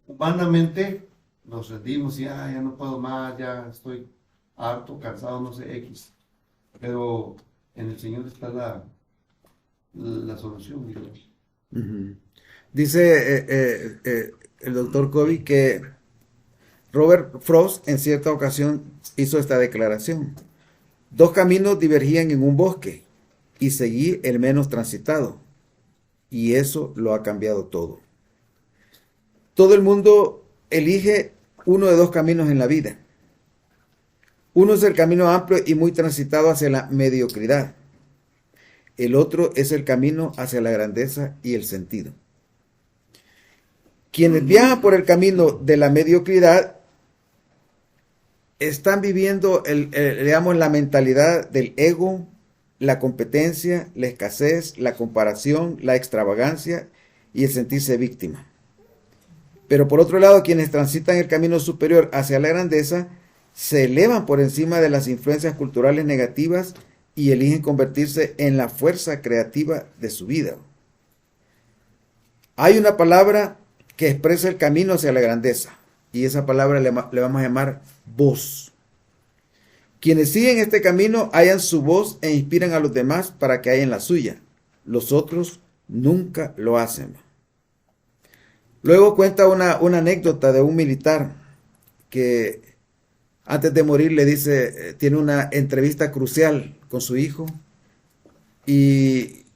humanamente nos rendimos y ya no puedo más, ya estoy harto, cansado, no sé, X. Pero en el Señor está la solución, digamos. Ujú. Dice el doctor Covey que Robert Frost en cierta ocasión hizo esta declaración. Dos caminos divergían en un bosque y seguí el menos transitado. Y eso lo ha cambiado todo. Todo el mundo elige uno de dos caminos en la vida. Uno es el camino amplio y muy transitado hacia la mediocridad. El otro es el camino hacia la grandeza y el sentido. Quienes viajan por el camino de la mediocridad están viviendo digamos, la mentalidad del ego, la competencia, la escasez, la comparación, la extravagancia y el sentirse víctima. Pero por otro lado, quienes transitan el camino superior hacia la grandeza se elevan por encima de las influencias culturales negativas y eligen convertirse en la fuerza creativa de su vida. Hay una palabra que expresa el camino hacia la grandeza y esa palabra le vamos a llamar voz. Quienes siguen este camino hallan su voz e inspiran a los demás para que hallen la suya. Los otros nunca lo hacen. Luego cuenta una anécdota de un militar que antes de morir le dice, tiene una entrevista crucial con su hijo y,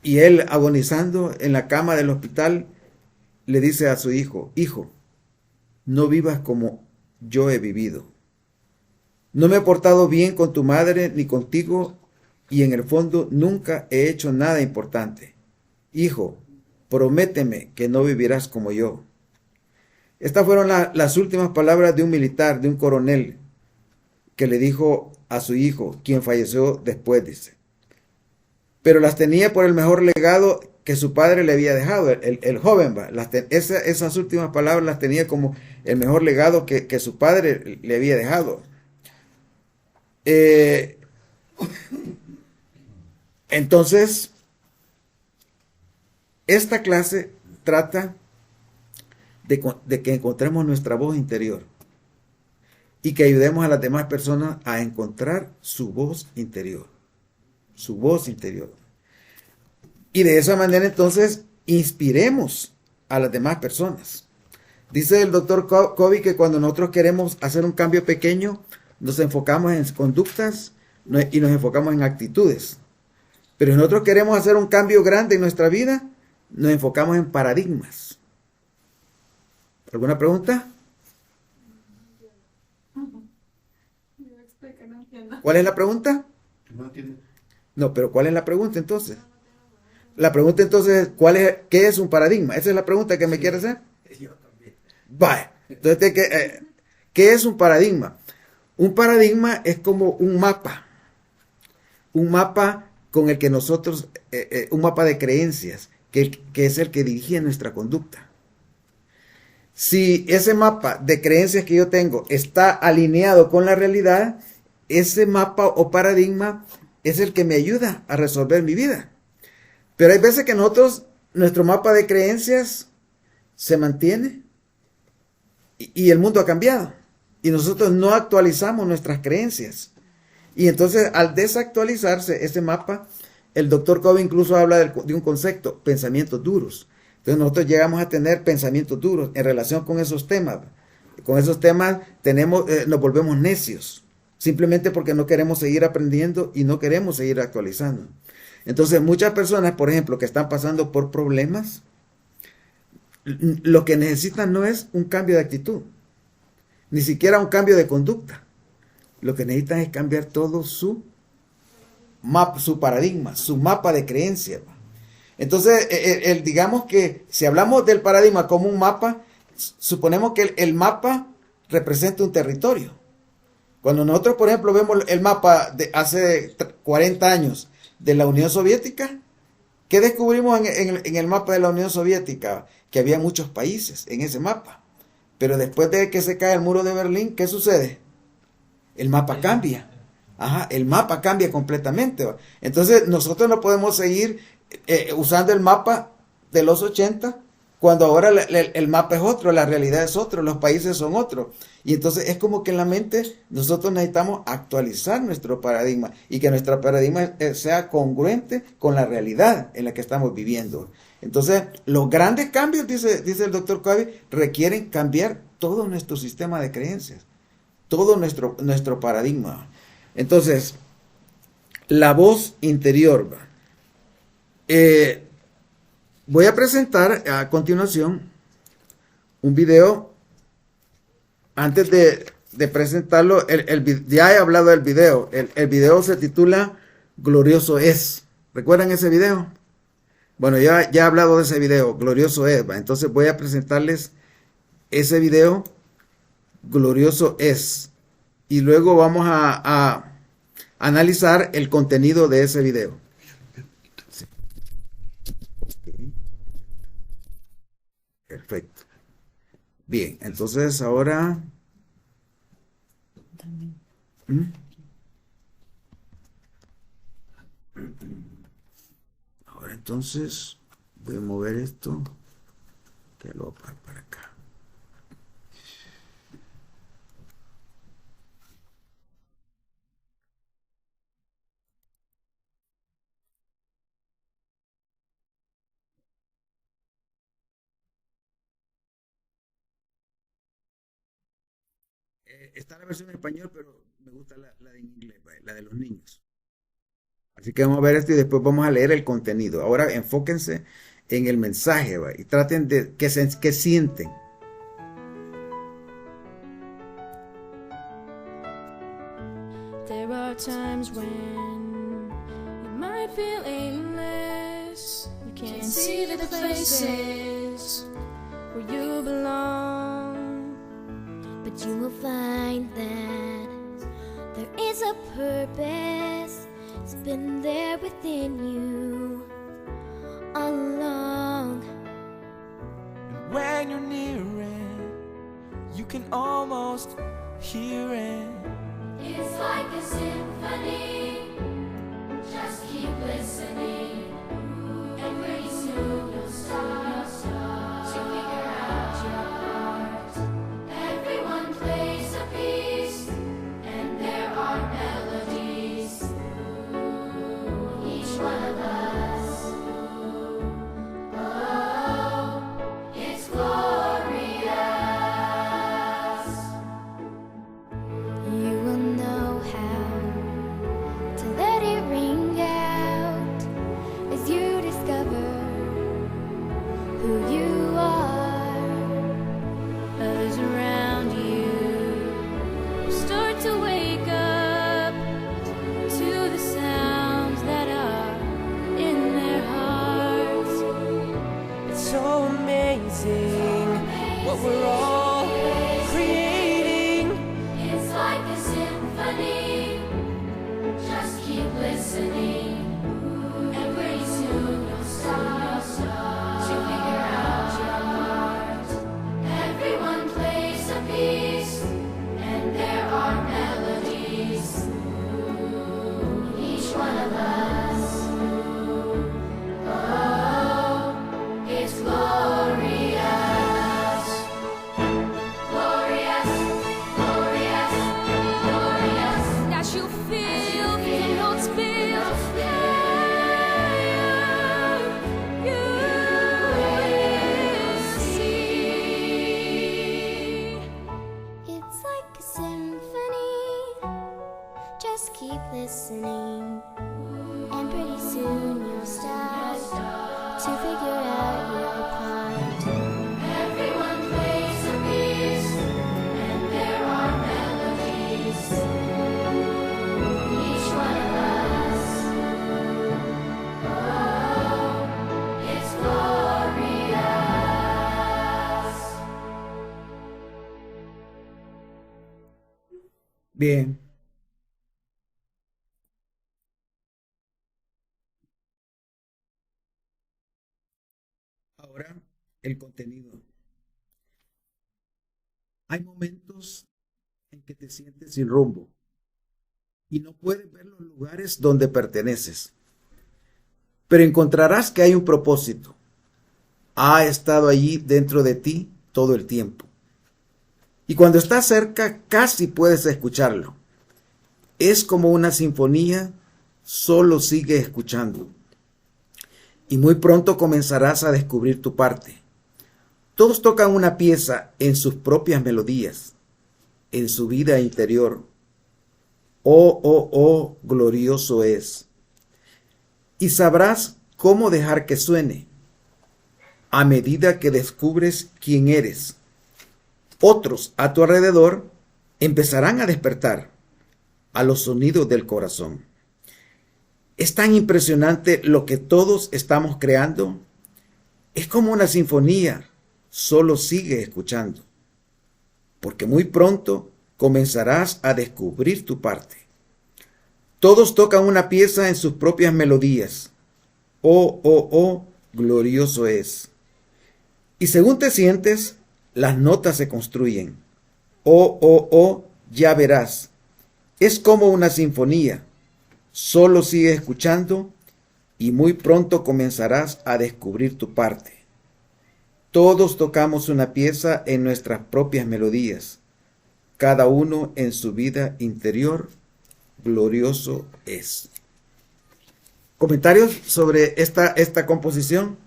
y él agonizando en la cama del hospital le dice a su hijo, hijo, no vivas como yo he vivido. No me he portado bien con tu madre ni contigo y en el fondo nunca he hecho nada importante. Hijo, prométeme que no vivirás como yo. Estas fueron las últimas palabras de un militar, de un coronel, que le dijo a su hijo, quien falleció después, dice. Pero las tenía por el mejor legado que su padre le había dejado, el joven. Esas últimas palabras las tenía como el mejor legado que su padre le había dejado. Entonces, esta clase trata de que encontremos nuestra voz interior y que ayudemos a las demás personas a encontrar su voz interior. Su voz interior. Y de esa manera entonces inspiremos a las demás personas. Dice el doctor Covey que cuando nosotros queremos hacer un cambio pequeño, nos enfocamos en conductas y nos enfocamos en actitudes. Pero si nosotros queremos hacer un cambio grande en nuestra vida, nos enfocamos en paradigmas. ¿Alguna pregunta? ¿Cuál es la pregunta? No entiendo. No, pero ¿cuál es la pregunta entonces? La pregunta entonces es, ¿qué es un paradigma? Esa es la pregunta que me quiere hacer. Yo también. Vale. Entonces, ¿qué es un paradigma? Un paradigma es como un mapa con el que nosotros, un mapa de creencias, que es el que dirige nuestra conducta. Si ese mapa de creencias que yo tengo está alineado con la realidad, ese mapa o paradigma es el que me ayuda a resolver mi vida. Pero hay veces que nuestro mapa de creencias se mantiene y el mundo ha cambiado. Y nosotros no actualizamos nuestras creencias. Y entonces al desactualizarse ese mapa, el doctor Covey incluso habla de un concepto, pensamientos duros. Entonces nosotros llegamos a tener pensamientos duros en relación con esos temas. Con esos temas nos volvemos necios, simplemente porque no queremos seguir aprendiendo y no queremos seguir actualizando. Entonces muchas personas, por ejemplo, que están pasando por problemas, lo que necesitan no es un cambio de actitud, ni siquiera un cambio de conducta. Lo que necesitan es cambiar todo su paradigma, su mapa de creencias. Entonces, digamos que si hablamos del paradigma como un mapa, suponemos que el mapa representa un territorio. Cuando nosotros, por ejemplo, vemos el mapa de hace 40 años de la Unión Soviética, ¿qué descubrimos en el mapa de la Unión Soviética? Que había muchos países en ese mapa. Pero después de que se cae el muro de Berlín, ¿qué sucede? El mapa cambia. Ajá, el mapa cambia completamente. Entonces, nosotros no podemos seguir usando el mapa de los 80 cuando ahora el mapa es otro, la realidad es otro, los países son otros. Y entonces es como que en la mente nosotros necesitamos actualizar nuestro paradigma y que nuestro paradigma sea congruente con la realidad en la que estamos viviendo. Entonces, los grandes cambios, dice el doctor Covey, requieren cambiar todo nuestro sistema de creencias, todo nuestro paradigma. Entonces, la voz interior. Voy a presentar a continuación un video. Antes de presentarlo, ya he hablado del video. El video se titula Glorioso es. ¿Recuerdan ese video? Bueno, ya he hablado de ese video, Glorioso es. ¿Va? Entonces voy a presentarles ese video, Glorioso es. Y luego vamos a analizar el contenido de ese video. Perfecto. Bien, entonces ahora... Ahora entonces voy a mover esto, que lo voy para acá. Está la versión en español, pero me gusta la de inglés, la de los niños. Así que vamos a ver esto y después vamos a leer el contenido. Ahora enfóquense en el mensaje, ¿va? Y traten de que sienten. There are times when you might feel aimless. You can't see the places where you belong. But you will find that there is a purpose. It's been there within you all along. And when you're near it, you can almost hear it. It's like a symphony. Just keep listening, and pretty soon you'll start to figure out your part. Everyone plays a piece, and there are melodies. Each one of us. Oh, it's glorious. You will know how to let it ring out as you discover who you are. Others around you will start to wake up to the sounds that are in their hearts. It's so amazing what we're all creating. It's like a symphony. Just keep listening, and pretty soon you'll start to figure out your part. Everyone plays a piece, and there are melodies. Each one of us. Oh, it's glorious. Glorious, glorious, glorious. That you feel the notes build higher. You will see. It's like a symphony. Just keep listening, and pretty soon you'll start to figure out your part. Everyone plays a piece, and there are melodies. Each one of us. Oh, it's glorious. Bien. Ahora el contenido. Hay momentos en que te sientes sin rumbo y no puedes ver los lugares donde perteneces, pero encontrarás que hay un propósito. ha estado allí dentro de ti todo el tiempo. Y cuando está cerca, casi puedes escucharlo. Es como una sinfonía, solo sigue escuchando. Y muy pronto comenzarás a descubrir tu parte. Todos tocan una pieza en sus propias melodías, en su vida interior. Oh, oh, oh, glorioso es. Y sabrás cómo dejar que suene a medida que descubres quién eres. Otros a tu alrededor empezarán a despertar a los sonidos del corazón. Es tan impresionante lo que todos estamos creando. Es como una sinfonía, solo sigue escuchando, porque muy pronto comenzarás a descubrir tu parte. Todos tocan una pieza en sus propias melodías. Oh, oh, oh, glorioso es. Y según te sientes, las notas se construyen. Oh, oh, oh, ya verás. Es como una sinfonía. Solo sigue escuchando y muy pronto comenzarás a descubrir tu parte. Todos tocamos una pieza en nuestras propias melodías, cada uno en su vida interior. Glorioso es. ¿Comentarios sobre esta composición?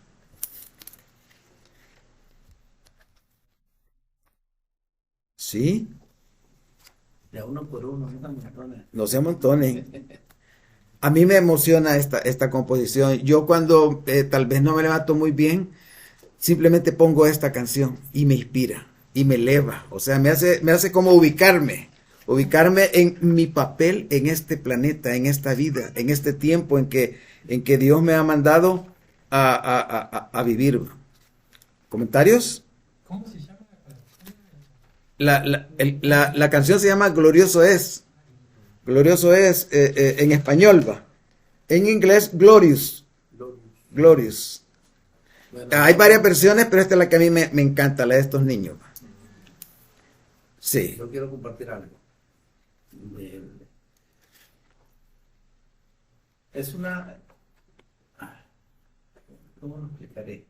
Sí, De uno por uno, no tan montones. no se amontonen. A mí me emociona esta composición. Yo cuando tal vez no me levanto muy bien, simplemente pongo esta canción y me inspira y me eleva. O sea, me hace como ubicarme en mi papel en este planeta, en esta vida, en este tiempo en que Dios me ha mandado a vivir. ¿Comentarios? ¿Cómo se llama? La canción se llama Glorioso es. Glorioso es en español, va. En inglés, Glorious. Glorious. Bueno, Hay varias versiones, pero esta es la que a mí me encanta, la de estos niños. Va. Sí. yo quiero compartir algo. Es una... ¿Cómo lo explicaré?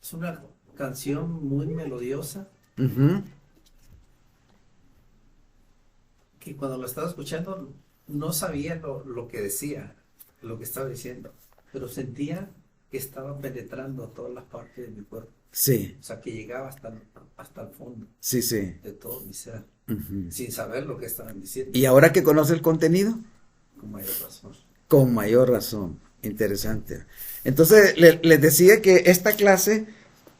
Es una canción muy melodiosa Ujú. que cuando lo estaba escuchando no sabía lo que decía, lo que estaba diciendo, pero sentía que estaba penetrando todas las partes de mi cuerpo. Sí, O sea, que llegaba hasta el fondo sí, sí. de todo mi ser, Ujú. sin saber lo que estaban diciendo, ¿Y ahora que conoce el contenido? con mayor razón. Con mayor razón. Interesante. Entonces, les decía que esta clase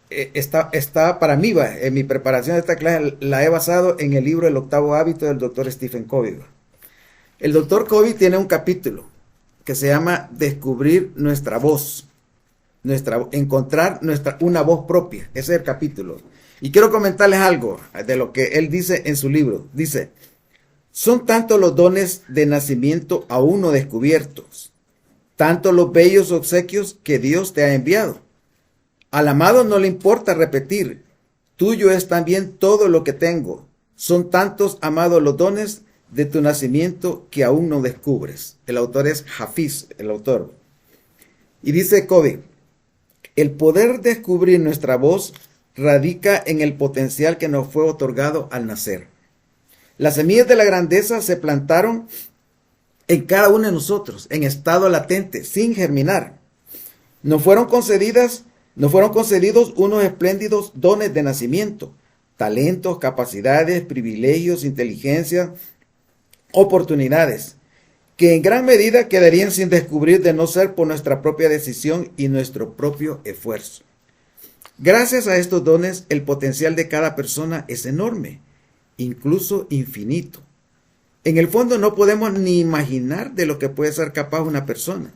está para mí, va, en mi preparación de esta clase la he basado en el libro El octavo hábito del doctor Stephen Covey. Va. El doctor Covey tiene un capítulo que se llama Descubrir nuestra voz. Encontrar una voz propia. Ese es el capítulo. Y quiero comentarles algo de lo que él dice en su libro. Dice: son tantos los dones de nacimiento aún no descubiertos, tantos los bellos obsequios que Dios te ha enviado. Al amado no le importa repetir: tuyo es también todo lo que tengo. Son tantos, amados, los dones de tu nacimiento que aún no descubres. El autor es Hafiz, el autor. Y dice Covey: el poder descubrir nuestra voz radica en el potencial que nos fue otorgado al nacer. Las semillas de la grandeza se plantaron en cada uno de nosotros, en estado latente, sin germinar. Nos fueron concedidos unos espléndidos dones de nacimiento, talentos, capacidades, privilegios, inteligencia, oportunidades, que en gran medida quedarían sin descubrir de no ser por nuestra propia decisión y nuestro propio esfuerzo. Gracias a estos dones, el potencial de cada persona es enorme, incluso infinito. En el fondo no podemos ni imaginar de lo que puede ser capaz una persona.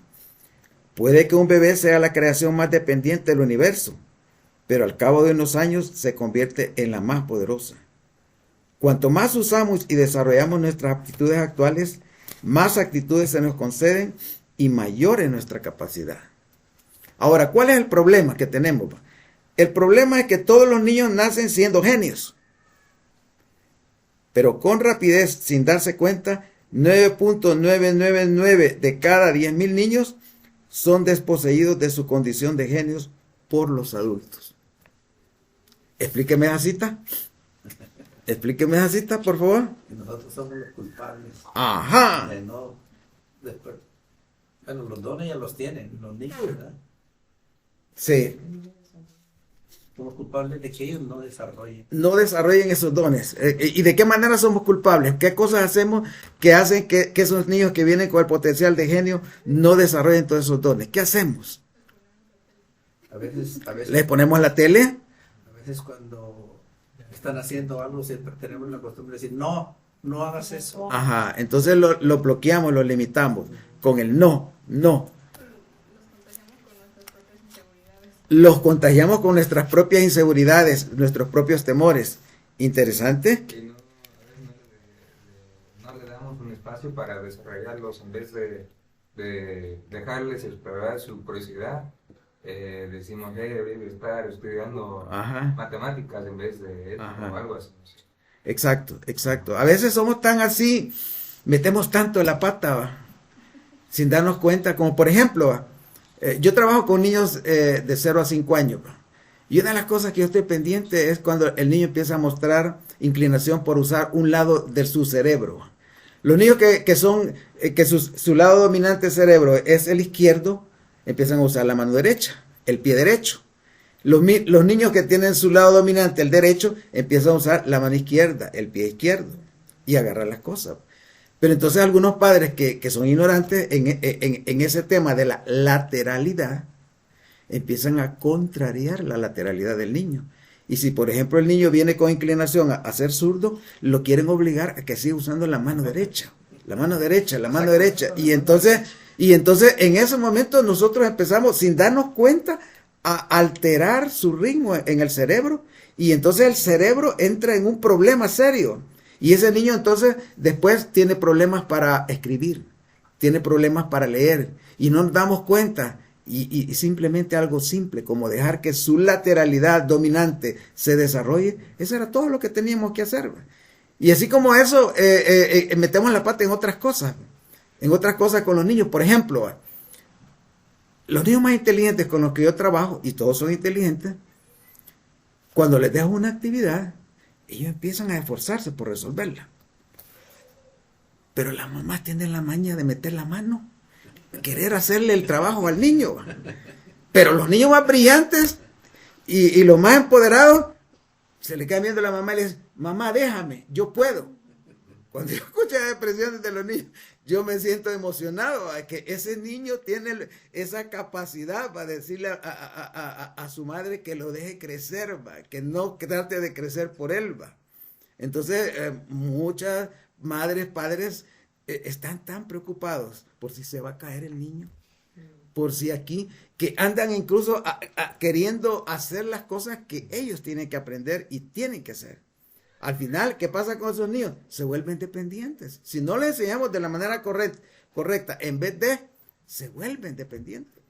Puede que un bebé sea la creación más dependiente del universo, pero al cabo de unos años se convierte en la más poderosa. Cuanto más usamos y desarrollamos nuestras aptitudes actuales, más actitudes se nos conceden y mayor es nuestra capacidad. Ahora, ¿cuál es el problema que tenemos? El problema es que todos los niños nacen siendo genios, pero con rapidez, sin darse cuenta, 9.999 de cada 10.000 niños son desposeídos de su condición de genios por los adultos. Explíqueme esa cita. Explíqueme esa cita, por favor. Y nosotros somos los culpables. Ajá. De no, después, bueno, los dones ya los tienen los niños, ¿verdad? Sí. Somos culpables de que ellos no desarrollen. No desarrollen esos dones. ¿Y de qué manera somos culpables? ¿Qué cosas hacemos que hacen que esos niños que vienen con el potencial de genio no desarrollen todos esos dones? ¿Qué hacemos? A veces, ¿Les ponemos la tele? a veces cuando están haciendo algo siempre tenemos la costumbre de decir, no, no hagas eso. Ajá, entonces lo bloqueamos, lo limitamos con el no, no. Los contagiamos con nuestras propias inseguridades, nuestros propios temores. Interesante. Y no le damos un espacio para desarrollarlos en vez de dejarles explorar su curiosidad. Decimos, debería estar estudiando Ajá. matemáticas en vez de esto Ajá. o algo así. Exacto, exacto. A veces somos tan así, metemos tanto la pata, ¿va? Sin darnos cuenta, como por ejemplo, ¿va? Yo trabajo con niños de 0 a 5 años, ¿va? Y una de las cosas que yo estoy pendiente es cuando el niño empieza a mostrar inclinación por usar un lado de su cerebro, ¿va? Los niños que su lado dominante cerebro es el izquierdo, empiezan a usar la mano derecha, el pie derecho. Los niños que tienen su lado dominante, el derecho, empiezan a usar la mano izquierda, el pie izquierdo, y agarrar las cosas. Pero entonces algunos padres que son ignorantes en ese tema de la lateralidad, empiezan a contrariar la lateralidad del niño. Y si, por ejemplo, el niño viene con inclinación a ser zurdo, lo quieren obligar a que siga usando la mano derecha, la mano derecha, la mano derecha. Y entonces en ese momento nosotros empezamos, sin darnos cuenta, a alterar su ritmo en el cerebro. Y entonces el cerebro entra en un problema serio. Y ese niño entonces después tiene problemas para escribir, tiene problemas para leer. Y no nos damos cuenta. Y simplemente algo simple, como dejar que su lateralidad dominante se desarrolle, eso era todo lo que teníamos que hacer. Y así como eso, metemos la pata en otras cosas con los niños. Por ejemplo, los niños más inteligentes con los que yo trabajo, y todos son inteligentes, cuando les dejo una actividad, ellos empiezan a esforzarse por resolverla. Pero las mamás tienen la maña de meter la mano, querer hacerle el trabajo al niño. Pero los niños más brillantes y los más empoderados se le quedan viendo a la mamá y le dicen, mamá, déjame, yo puedo. Cuando yo escucho las expresiones de los niños, yo me siento emocionado a que ese niño tiene esa capacidad para decirle a su madre que lo deje crecer, ¿va? Que no trate de crecer por él. ¿Va? Entonces, muchas madres, padres están tan preocupados por si se va a caer el niño, por si aquí, que andan incluso queriendo hacer las cosas que ellos tienen que aprender y tienen que hacer. Al final, ¿qué pasa con esos niños? Se vuelven dependientes. Si no les enseñamos de la manera correcta, en vez de, se vuelven dependientes.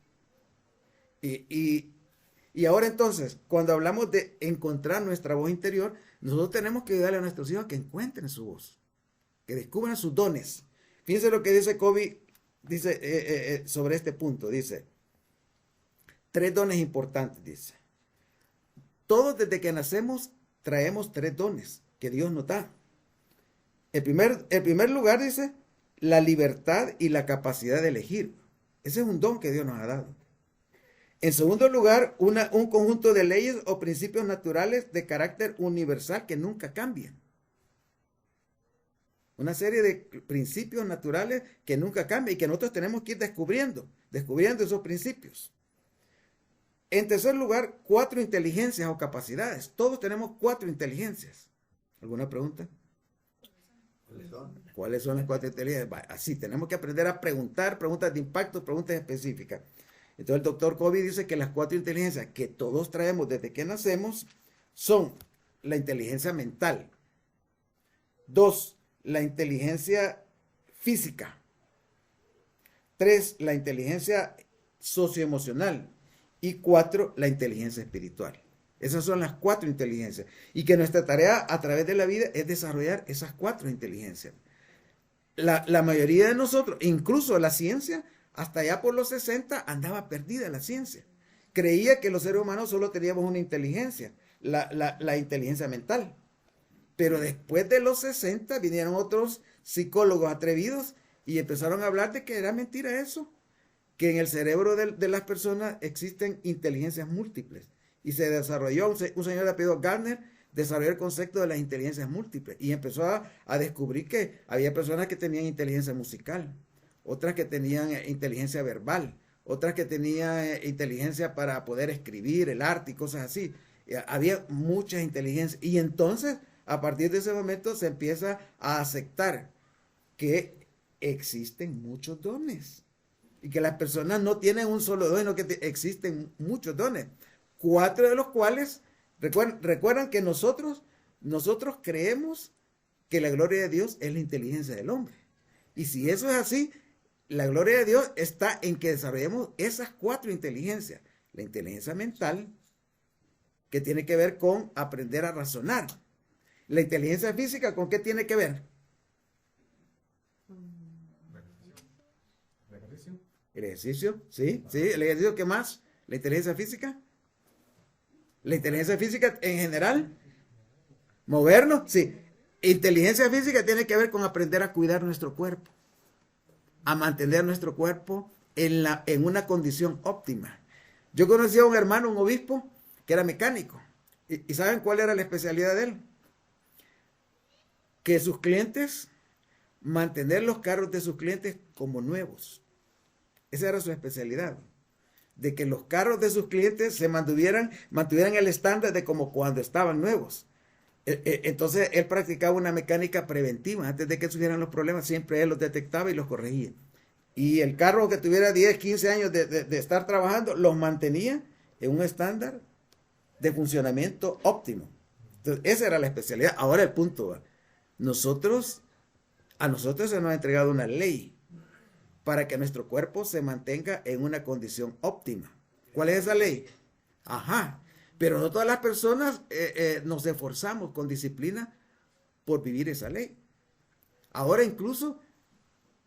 Y ahora entonces, cuando hablamos de encontrar nuestra voz interior, nosotros tenemos que ayudarle a nuestros hijos a que encuentren su voz, que descubran sus dones. Fíjense lo que dice Covey, dice sobre este punto, dice, 3 dones importantes, dice. Todos desde que nacemos traemos 3 dones que Dios nos da. El primer lugar dice la libertad y la capacidad de elegir. Ese es un don que Dios nos ha dado. En segundo lugar, un conjunto de leyes o principios naturales de carácter universal que nunca cambian. Una serie de principios naturales que nunca cambian y que nosotros tenemos que ir descubriendo esos principios. En tercer lugar, 4 inteligencias o capacidades. Todos tenemos 4 inteligencias. ¿Alguna pregunta? ¿Cuáles son las 4 inteligencias? Así, tenemos que aprender a preguntar, preguntas de impacto, preguntas específicas. Entonces el doctor Covey dice que las 4 inteligencias que todos traemos desde que nacemos son la inteligencia mental. 2, la inteligencia física. 3, la inteligencia socioemocional. Y 4, la inteligencia espiritual. Esas son las 4 inteligencias. Y que nuestra tarea a través de la vida es desarrollar esas 4 inteligencias. La mayoría de nosotros, incluso la ciencia, hasta allá por los 60 andaba perdida la ciencia. Creía que los seres humanos solo teníamos una inteligencia, la inteligencia mental. Pero después de los 60 vinieron otros psicólogos atrevidos y empezaron a hablar de que era mentira eso, que en el cerebro de las personas existen inteligencias múltiples. Y se desarrolló, un señor de apellido Gardner desarrolló el concepto de las inteligencias múltiples y empezó a descubrir que había personas que tenían inteligencia musical, otras que tenían inteligencia verbal, otras que tenían inteligencia para poder escribir, el arte y cosas así. Había muchas inteligencias. Y entonces, a partir de ese momento, se empieza a aceptar que existen muchos dones. Y que las personas no tienen un solo don, sino que existen muchos dones. 4 de los cuales, recuerdan que nosotros creemos que la gloria de Dios es la inteligencia del hombre. Y si eso es así, la gloria de Dios está en que desarrollemos esas 4 inteligencias. La inteligencia mental, que tiene que ver con aprender a razonar. La inteligencia física, ¿con qué tiene que ver? El ejercicio, sí, el ejercicio, ¿qué más? La inteligencia física. La inteligencia física en general, movernos, sí. Inteligencia física tiene que ver con aprender a cuidar nuestro cuerpo, a mantener nuestro cuerpo en una condición óptima. Yo conocí a un hermano, un obispo, que era mecánico. ¿Y saben cuál era la especialidad de él? Que sus clientes, mantener los carros de sus clientes como nuevos. Esa era su especialidad. De que los carros de sus clientes se mantuvieran el estándar de como cuando estaban nuevos. Entonces él practicaba una mecánica preventiva. Antes de que surgieran los problemas, siempre él los detectaba y los corregía. Y el carro que tuviera 10, 15 años de estar trabajando, los mantenía en un estándar de funcionamiento óptimo. Entonces, esa era la especialidad. Ahora el punto va. A nosotros se nos ha entregado una ley para que nuestro cuerpo se mantenga en una condición óptima. ¿Cuál es esa ley? Ajá. Pero no todas las personas nos esforzamos con disciplina por vivir esa ley. Ahora incluso,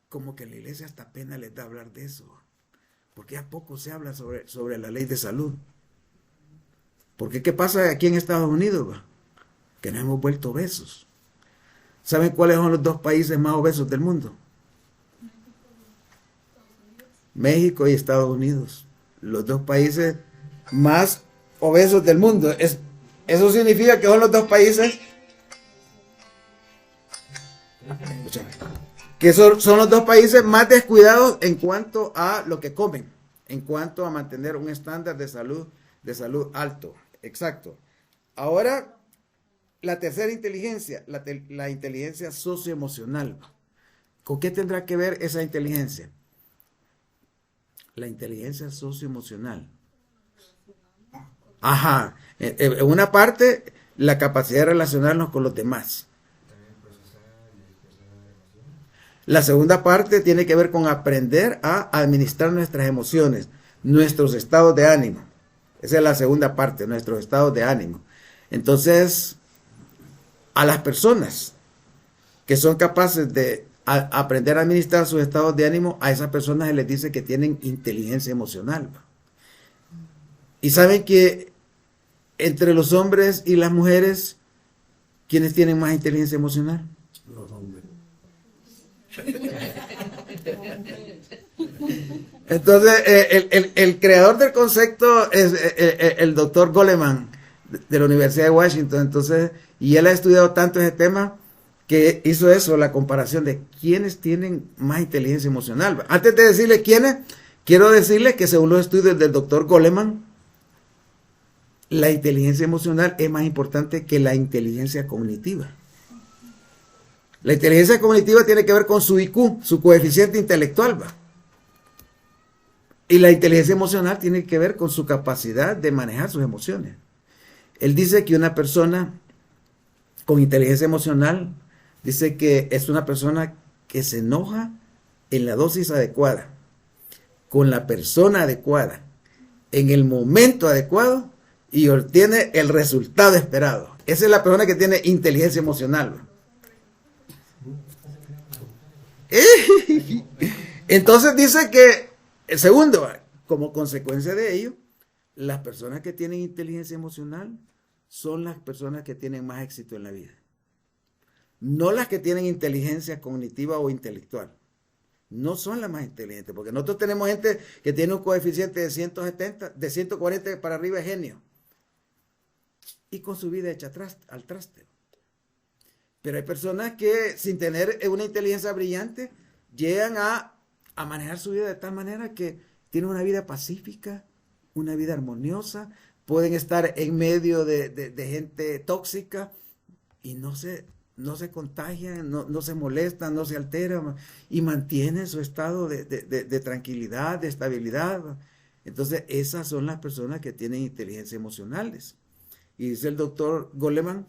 como que a la iglesia hasta pena les da hablar de eso. Porque a poco se habla sobre la ley de salud. Porque ¿qué pasa aquí en Estados Unidos? Que nos hemos vuelto obesos. ¿Saben cuáles son los 2 países más obesos del mundo? México y Estados Unidos. Los 2 países más obesos del mundo. Eso significa que son los 2 países que son los 2 países más descuidados en cuanto a lo que comen, en cuanto a mantener un estándar de salud alto. Exacto. Ahora, la tercera inteligencia, la inteligencia socioemocional. ¿Con qué tendrá que ver esa inteligencia? La inteligencia socioemocional. Ajá. En una parte, la capacidad de relacionarnos con los demás. La segunda parte tiene que ver con aprender a administrar nuestras emociones, nuestros estados de ánimo. Esa es la segunda parte, nuestros estados de ánimo. Entonces, a las personas que son capaces de aprender a administrar sus estados de ánimo, a esas personas se les dice que tienen inteligencia emocional. Y saben que entre los hombres y las mujeres, ¿quiénes tienen más inteligencia emocional? Los hombres. Entonces, el creador del concepto es el doctor Goleman de la Universidad de Washington. Entonces, y él ha estudiado tanto ese tema que hizo eso, la comparación de quiénes tienen más inteligencia emocional. Antes de decirle quiénes, quiero decirle que según los estudios del doctor Goleman, la inteligencia emocional es más importante que la inteligencia cognitiva. La inteligencia cognitiva tiene que ver con su IQ, su coeficiente intelectual, ¿va? Y la inteligencia emocional tiene que ver con su capacidad de manejar sus emociones. Él dice que una persona con inteligencia emocional, dice que es una persona que se enoja en la dosis adecuada, con la persona adecuada, en el momento adecuado y obtiene el resultado esperado. Esa es la persona que tiene inteligencia emocional, ¿va? Entonces dice que El segundo, como consecuencia de ello, las personas que tienen inteligencia emocional son las personas que tienen más éxito en la vida. No las que tienen inteligencia cognitiva o intelectual. No son las más inteligentes, porque nosotros tenemos gente que tiene un coeficiente de 170, de 140 para arriba es genio. Y con su vida hecha al traste. Pero hay personas que sin tener una inteligencia brillante llegan a manejar su vida de tal manera que tienen una vida pacífica, una vida armoniosa, pueden estar en medio de gente tóxica y no se contagian, no se molestan, no se alteran y mantienen su estado de tranquilidad, de estabilidad. Entonces, esas son las personas que tienen inteligencia emocionales. Y dice el doctor Goleman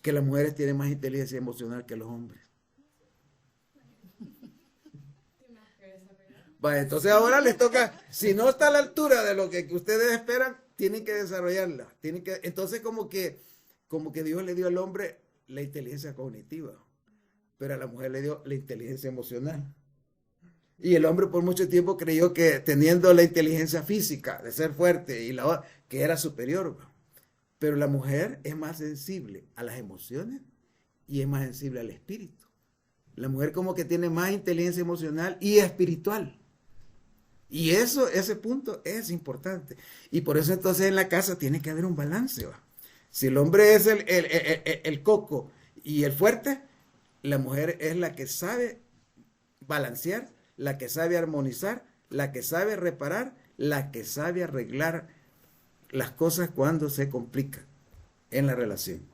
que las mujeres tienen más inteligencia emocional que los hombres. Vale, entonces ahora les toca, si no está a la altura de lo que ustedes esperan, tienen que desarrollarla. Entonces como que Dios le dio al hombre la inteligencia cognitiva, pero a la mujer le dio la inteligencia emocional. Y el hombre por mucho tiempo creyó que teniendo la inteligencia física, de ser fuerte, que era superior. Pero la mujer es más sensible a las emociones y es más sensible al espíritu. La mujer como que tiene más inteligencia emocional y espiritual. Y ese punto es importante. Y por eso entonces en la casa tiene que haber un balance. ¿Va? Si el hombre es el coco y el fuerte, la mujer es la que sabe balancear, la que sabe armonizar, la que sabe reparar, la que sabe arreglar las cosas cuando se complican en la relación.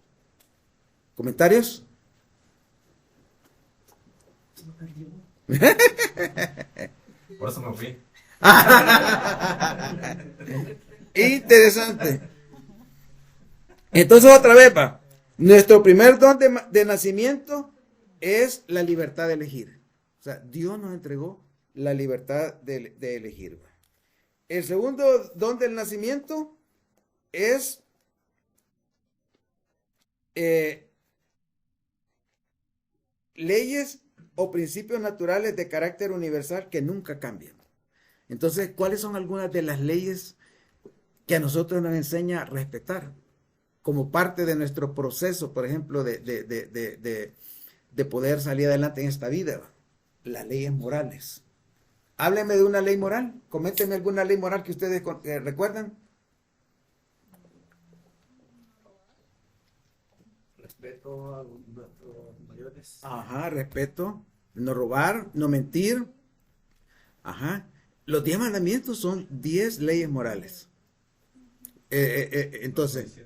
¿Comentarios? Por eso me fui. Interesante. Entonces otra vez, nuestro primer don de nacimiento es la libertad de elegir. O sea, Dios nos entregó la libertad de elegir. El segundo don del nacimiento es leyes o principios naturales de carácter universal que nunca cambian. Entonces, ¿cuáles son algunas de las leyes que a nosotros nos enseña a respetar como parte de nuestro proceso, por ejemplo, de poder salir adelante en esta vida? Las leyes morales. Háblenme de una ley moral. Coméntenme alguna ley moral que ustedes recuerdan. Respeto a nuestros mayores. Ajá, respeto. No robar, no mentir. Ajá. Los 10 mandamientos son 10 leyes morales. Entonces,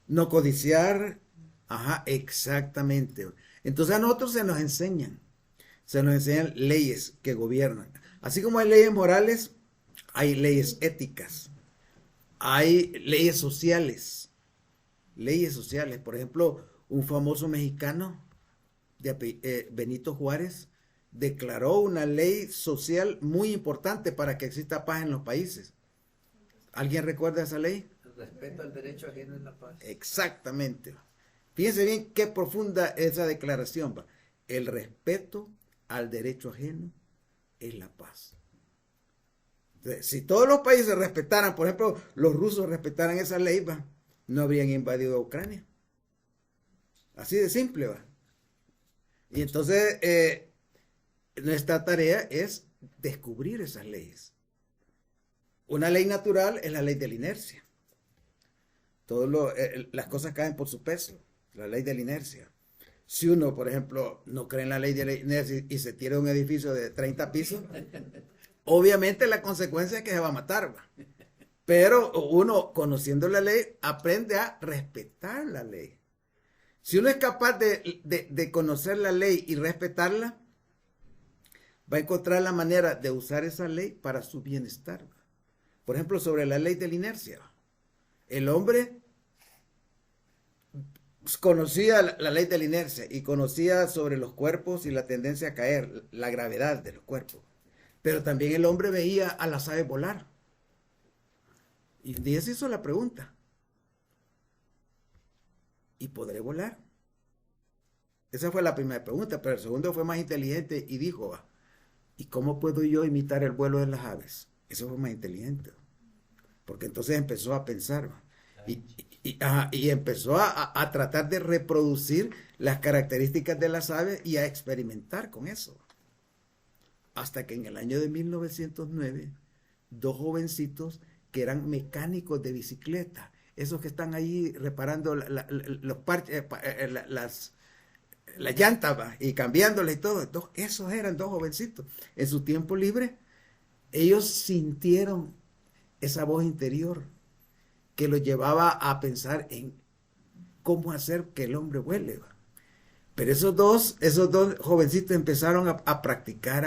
no codiciar. Ajá, exactamente. Entonces a nosotros se nos enseñan leyes que gobiernan. Así como hay leyes morales, hay leyes éticas. Hay leyes sociales. Leyes sociales. Por ejemplo, un famoso mexicano, Benito Juárez, declaró una ley social muy importante para que exista paz en los países. ¿Alguien recuerda esa ley? El respeto al derecho ajeno es la paz. Exactamente. Fíjense bien qué profunda esa declaración. El respeto al derecho ajeno es la paz. Entonces, si todos los países respetaran, por ejemplo, los rusos respetaran esa ley, no habrían invadido Ucrania. Así de simple, va. Y entonces, nuestra tarea es descubrir esas leyes. Una ley natural es la ley de la inercia. Las cosas caen por su peso, la ley de la inercia. Si uno, por ejemplo, no cree en la ley de la inercia y se tira de un edificio de 30 pisos, obviamente la consecuencia es que se va a matar, ¿va? Pero uno, conociendo la ley, aprende a respetar la ley. Si uno es capaz de conocer la ley y respetarla, va a encontrar la manera de usar esa ley para su bienestar. Por ejemplo, sobre la ley de la inercia. El hombre conocía la ley de la inercia y conocía sobre los cuerpos y la tendencia a caer, la gravedad de los cuerpos. Pero también el hombre veía a las aves volar. Y un día se hizo la pregunta: ¿y podré volar? Esa fue la primera pregunta, pero el segundo fue más inteligente y dijo: ¿y cómo puedo yo imitar el vuelo de las aves? Eso fue más inteligente. Porque entonces empezó a pensar. Y empezó a tratar de reproducir las características de las aves y a experimentar con eso. Hasta que en el año de 1909, dos jovencitos que eran mecánicos de bicicleta, esos que están ahí reparando los parches, las llantas y cambiándolas y todo, esos eran dos jovencitos. En su tiempo libre, ellos sintieron esa voz interior que los llevaba a pensar en cómo hacer que el hombre vuele. Pero esos dos jovencitos empezaron a practicar,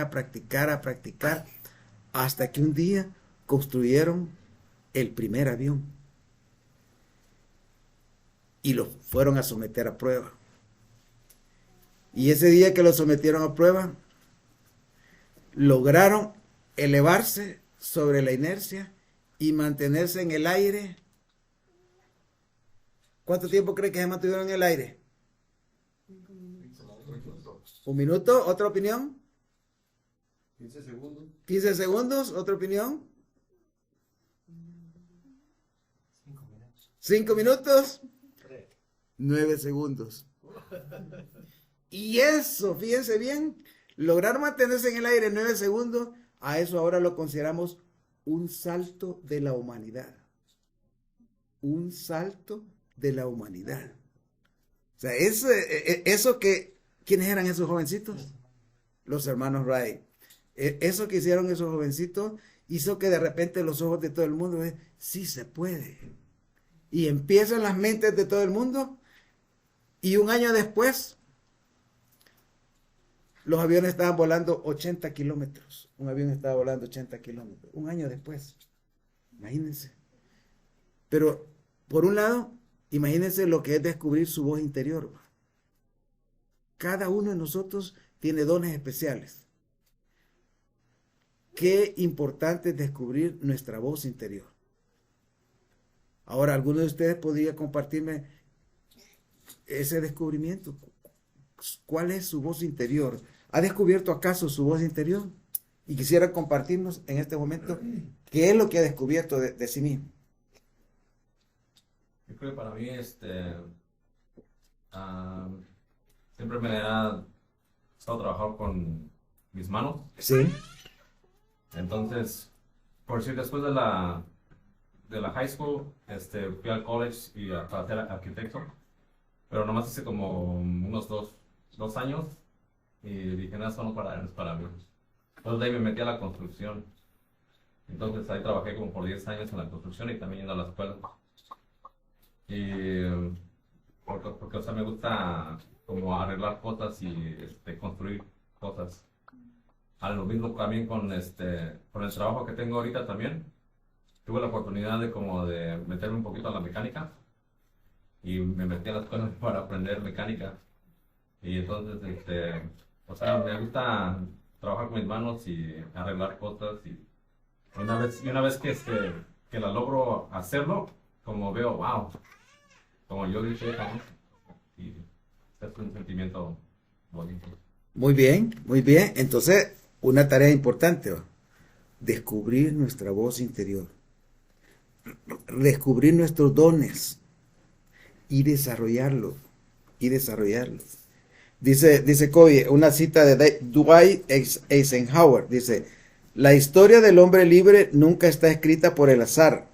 hasta que un día construyeron el primer avión y lo fueron a someter a prueba. Y ese día que lo sometieron a prueba, lograron elevarse sobre la inercia y mantenerse en el aire. ¿Cuánto tiempo cree que se mantuvieron en el aire? 1 minuto. ¿Otra opinión? 15 segundos. 15 segundos. ¿Otra opinión? 5 minutos. 9 segundos. Y eso, fíjense bien, lograr mantenerse en el aire 9 segundos, a eso ahora lo consideramos un salto de la humanidad. Un salto de la humanidad. O sea, eso que, ¿quiénes eran esos jovencitos? Los hermanos Wright. Eso que hicieron esos jovencitos hizo que de repente los ojos de todo el mundo ven, sí se puede. Y empiezan las mentes de todo el mundo, y un año después, los aviones estaban volando 80 kilómetros. Un avión estaba volando 80 kilómetros. Un año después. Imagínense. Pero, por un lado, imagínense lo que es descubrir su voz interior. Cada uno de nosotros tiene dones especiales. Qué importante es descubrir nuestra voz interior. Ahora, ¿alguno de ustedes podría compartirme ese descubrimiento? ¿Cuál es su voz interior? ¿Ha descubierto acaso su voz interior? Y quisiera compartirnos en este momento qué es lo que ha descubierto de sí mismo. Yo creo que para mí, siempre me ha gustado trabajar con mis manos. Sí. Entonces, por decir, después de la high school, fui al college para ser arquitecto, pero nomás hice como unos dos años y dije, no, eso no es para mí. Entonces de ahí me metí a la construcción. Entonces ahí trabajé como por 10 años en la construcción y también yendo a la escuela. Y porque o sea, me gusta como arreglar cosas y construir cosas. A lo mismo también con el trabajo que tengo ahorita también. Tuve la oportunidad de meterme un poquito a la mecánica y me metí a la escuela para aprender mecánica. Y entonces, o sea, me gusta trabajar con mis manos y arreglar cosas. Y una vez que la logro hacerlo, como veo, wow, como yo dije, ¿no? Y es un sentimiento bonito. Muy bien, muy bien. Entonces, una tarea importante, ¿va? Descubrir nuestra voz interior. Descubrir nuestros dones y desarrollarlos. Dice Cody, una cita de Dwight Eisenhower, dice, la historia del hombre libre nunca está escrita por el azar,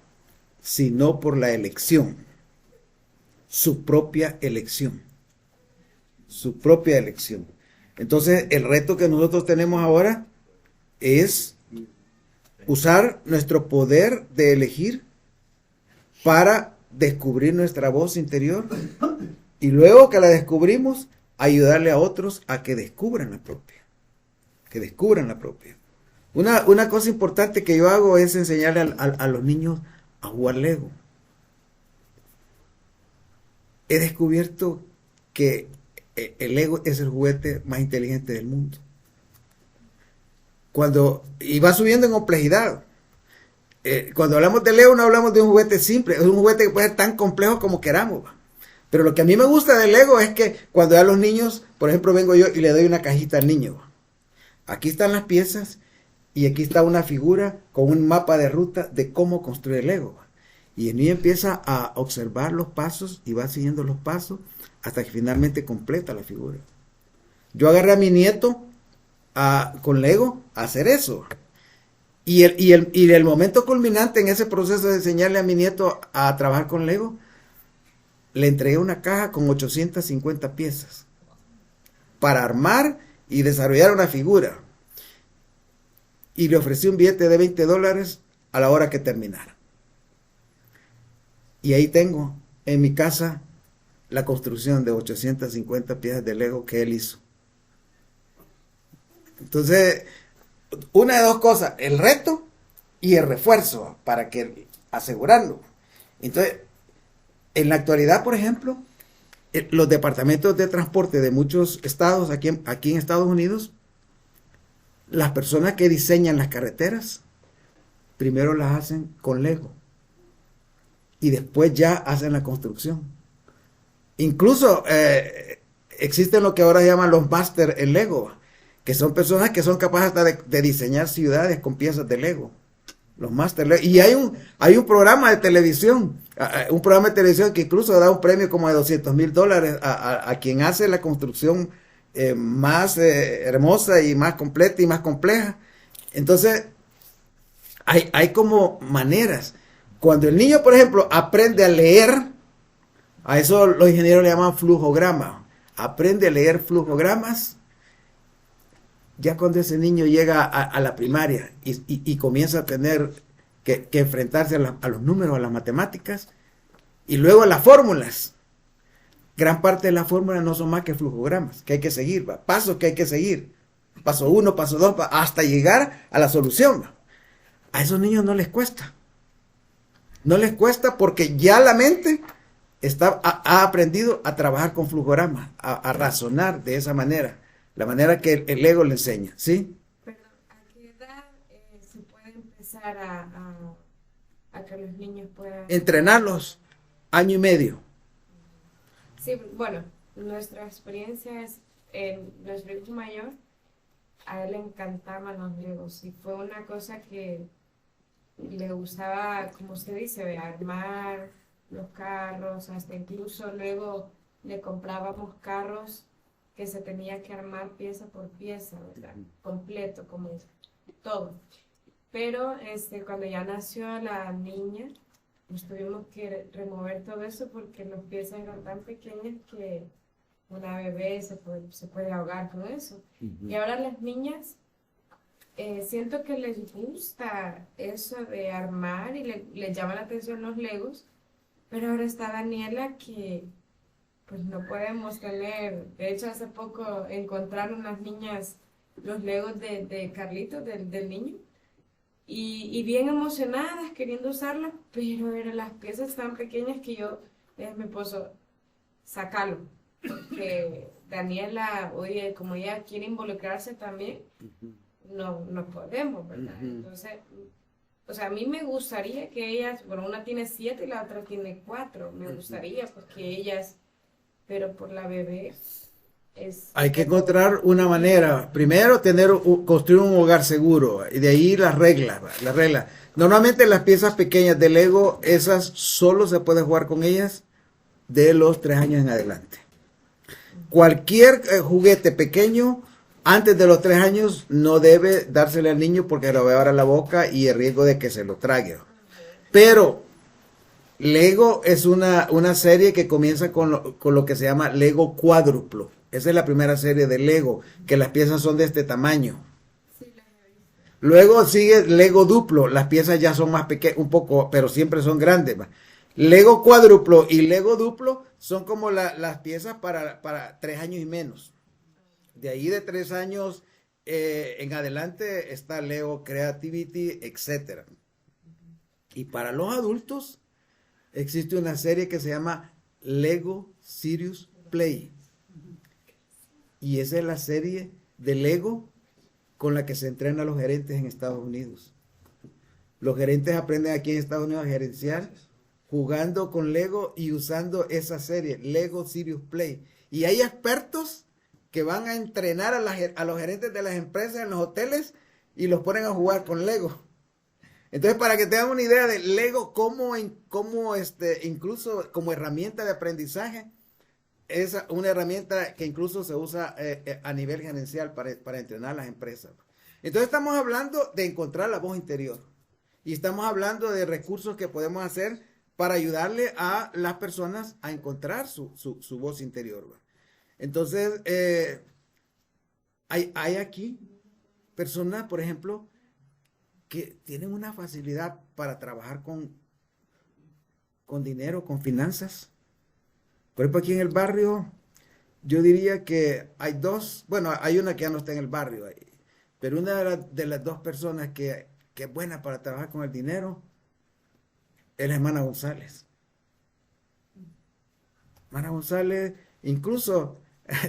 sino por la elección, su propia elección. Entonces, el reto que nosotros tenemos ahora es usar nuestro poder de elegir para descubrir nuestra voz interior y luego que la descubrimos, ayudarle a otros a que descubran la propia. Una cosa importante que yo hago es enseñarle a los niños a jugar Lego. He descubierto que el Lego es el juguete más inteligente del mundo. Y va subiendo en complejidad. Cuando hablamos de Lego no hablamos de un juguete simple, es un juguete que puede ser tan complejo como queramos. Pero lo que a mí me gusta del Lego es que cuando a los niños, por ejemplo, vengo yo y le doy una cajita al niño. Aquí están las piezas y aquí está una figura con un mapa de ruta de cómo construir Lego. Y el niño empieza a observar los pasos y va siguiendo los pasos hasta que finalmente completa la figura. Yo agarré a mi nieto con Lego a hacer eso. Y el momento culminante en ese proceso de enseñarle a mi nieto a trabajar con Lego, le entregué una caja con 850 piezas para armar y desarrollar una figura. Y le ofrecí un billete de $20 a la hora que terminara. Y ahí tengo en mi casa la construcción de 850 piezas de Lego que él hizo. Entonces, una de dos cosas, el reto y el refuerzo para que asegurarlo. Entonces, en la actualidad, por ejemplo, los departamentos de transporte de muchos estados aquí en Estados Unidos, las personas que diseñan las carreteras, primero las hacen con Lego y después ya hacen la construcción. Incluso existen lo que ahora llaman los máster en Lego, que son personas que son capaces hasta de diseñar ciudades con piezas de Lego. Los máster Lego. Y hay un programa de televisión, que incluso da un premio como de $200,000 a quien hace la construcción más hermosa y más completa y más compleja. Entonces, hay como maneras. Cuando el niño, por ejemplo, aprende a leer, a eso los ingenieros le llaman flujograma, aprende a leer flujogramas, ya cuando ese niño llega a la primaria y comienza a tener que enfrentarse a los números, a las matemáticas, y luego a las fórmulas, gran parte de las fórmulas no son más que flujogramas, que hay que seguir, pasos que hay que seguir, paso 1, paso 2, hasta llegar a la solución. A esos niños no les cuesta. No les cuesta porque ya la mente ha aprendido a trabajar con flujogramas, a razonar de esa manera, la manera que el Lego le enseña, ¿sí? Pero ¿a qué edad se puede empezar a que los niños puedan... Entrenarlos 1 año y medio. Sí, bueno, nuestra experiencia es, nuestro hijo mayor, a él le encantaban los Legos y fue una cosa que le gustaba, como usted dice, armar los carros, hasta incluso luego le comprábamos carros que se tenía que armar pieza por pieza, ¿verdad? Completo, como todo. Pero cuando ya nació la niña, pues tuvimos que remover todo eso porque las piezas eran tan pequeñas que una bebé se puede ahogar con eso. Y ahora las niñas, siento que les gusta eso de armar y les llama la atención los Legos, pero ahora está Daniela que pues no podemos tener, de hecho hace poco encontraron las niñas los Legos de Carlitos, del niño, y bien emocionadas queriendo usarlas, pero eran las piezas tan pequeñas que yo le dije a mi esposo, sácalo, porque Daniela, oye, como ella quiere involucrarse también, no podemos, ¿verdad? Entonces, o sea, a mí me gustaría que ellas, bueno, una tiene 7 y la otra tiene 4, me gustaría pues que ellas, pero por la bebé hay que encontrar una manera, primero construir un hogar seguro, y de ahí las reglas. Normalmente las piezas pequeñas de Lego, esas solo se puede jugar con ellas de los 3 años en adelante. Cualquier juguete pequeño antes de los 3 años no debe dársele al niño porque lo va a llevar a la boca y el riesgo de que se lo trague. Pero Lego es una serie que comienza con lo que se llama Lego cuádruplo. Esa es la primera serie de Lego, que las piezas son de este tamaño. Luego sigue Lego duplo, las piezas ya son más pequeñas, un poco, pero siempre son grandes. Lego cuádruplo y Lego duplo son como las piezas para 3 años y menos. De ahí de 3 años en adelante está Lego Creativity, etc. Y para los adultos existe una serie que se llama Lego Serious Play. Y esa es la serie de Lego con la que se entrenan a los gerentes en Estados Unidos. Los gerentes aprenden aquí en Estados Unidos a gerenciar jugando con Lego y usando esa serie, Lego Serious Play. Y hay expertos que van a entrenar a los gerentes de las empresas en los hoteles y los ponen a jugar con Lego. Entonces, para que tengan una idea del Lego, cómo incluso como herramienta de aprendizaje, es una herramienta que incluso se usa a nivel gerencial para entrenar a las empresas. Entonces, estamos hablando de encontrar la voz interior. Y estamos hablando de recursos que podemos hacer para ayudarle a las personas a encontrar su voz interior, ¿va? Entonces, hay aquí personas, por ejemplo, que tienen una facilidad para trabajar con dinero, con finanzas. Por ejemplo, aquí en el barrio, yo diría que hay dos, bueno, hay una que ya no está en el barrio, pero una de las dos personas que es buena para trabajar con el dinero es la hermana González. Hermana González, incluso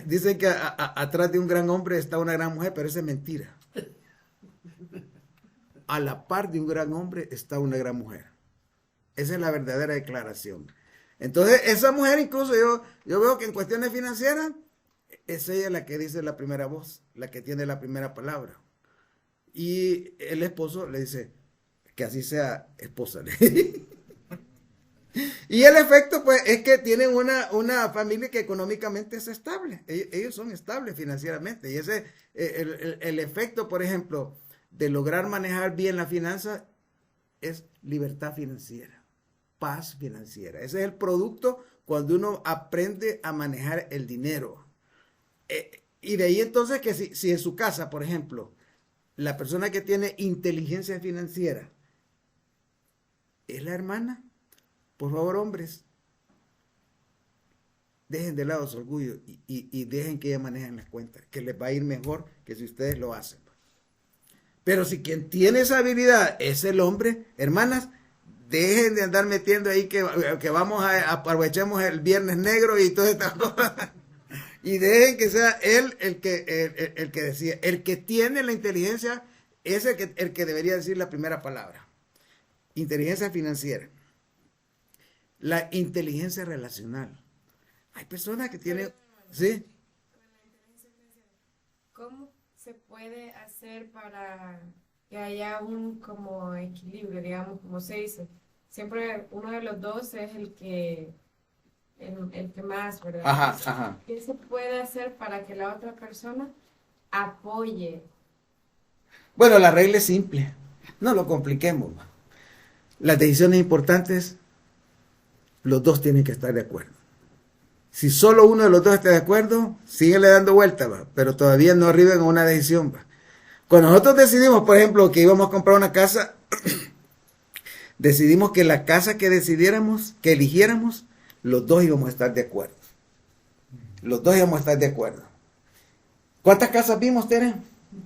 dicen que atrás de un gran hombre está una gran mujer, pero eso es mentira. A la par de un gran hombre está una gran mujer. Esa es la verdadera declaración. Entonces, esa mujer incluso yo veo que en cuestiones financieras es ella la que dice la primera voz, la que tiene la primera palabra. Y el esposo le dice que así sea esposa. Y el efecto, pues, es que tienen una familia que económicamente es estable. Ellos son estables financieramente. Y ese el efecto, por ejemplo, de lograr manejar bien la finanza es libertad financiera, paz financiera. Ese es el producto cuando uno aprende a manejar el dinero. Y de ahí entonces que si en su casa, por ejemplo, la persona que tiene inteligencia financiera es la hermana, por favor, hombres, dejen de lado su orgullo y dejen que ella maneje las cuentas, que les va a ir mejor que si ustedes lo hacen. Pero si quien tiene esa habilidad es el hombre, hermanas, dejen de andar metiendo ahí que vamos aprovechemos el viernes negro y todas estas cosas. Y dejen que sea él el que decía. El que tiene la inteligencia es el que debería decir la primera palabra. Inteligencia financiera. La inteligencia relacional. Hay personas que tienen... ¿Sí? ¿Cómo se puede hacer para que haya un como equilibrio, digamos, como se dice? Siempre uno de los dos es el que más, ¿verdad? Ajá. ¿Qué se puede hacer para que la otra persona apoye? Bueno, la regla es simple. No lo compliquemos. Las decisiones importantes, los dos tienen que estar de acuerdo. Si solo uno de los dos está de acuerdo, síguele dando vuelta, ¿va? Pero todavía no arriben a una decisión, ¿va? Cuando nosotros decidimos, por ejemplo, que íbamos a comprar una casa, decidimos que la casa que decidiéramos, que eligiéramos, los dos íbamos a estar de acuerdo. Los dos íbamos a estar de acuerdo. ¿Cuántas casas vimos, Tere?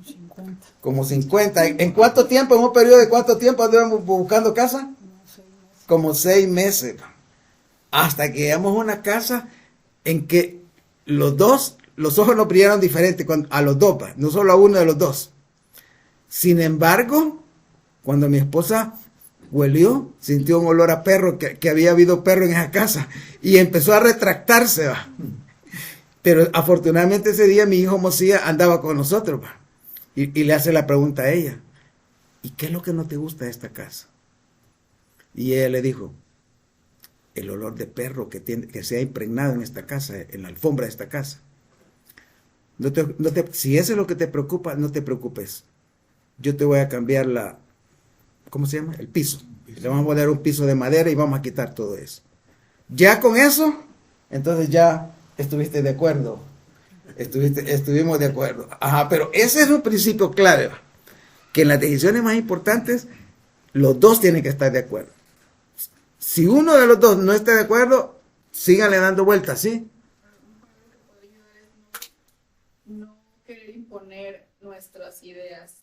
50. Como 50. ¿En cuánto tiempo? ¿En un periodo de cuánto tiempo andamos buscando casa? Como 6 meses. Hasta que llegamos a una casa en que los dos, los ojos nos brillaron diferente a los dos, no solo a uno de los dos. Sin embargo, cuando mi esposa huelió, sintió un olor a perro, que había habido perro en esa casa, y empezó a retractarse, ¿va? Pero afortunadamente ese día mi hijo Mosías andaba con nosotros, ¿va? Y le hace la pregunta a ella, ¿y qué es lo que no te gusta de esta casa? Y ella le dijo, el olor de perro que se ha impregnado en esta casa, en la alfombra de esta casa. Si eso es lo que te preocupa, no te preocupes. Yo te voy a cambiar ¿cómo se llama? El piso. Le vamos a poner un piso de madera y vamos a quitar todo eso. Ya con eso, entonces ya estuviste de acuerdo. Estuvimos de acuerdo. Ajá, pero ese es un principio clave, que en las decisiones más importantes, los dos tienen que estar de acuerdo. Si uno de los dos no está de acuerdo, síganle dando vueltas, ¿sí? No querer imponer nuestras ideas.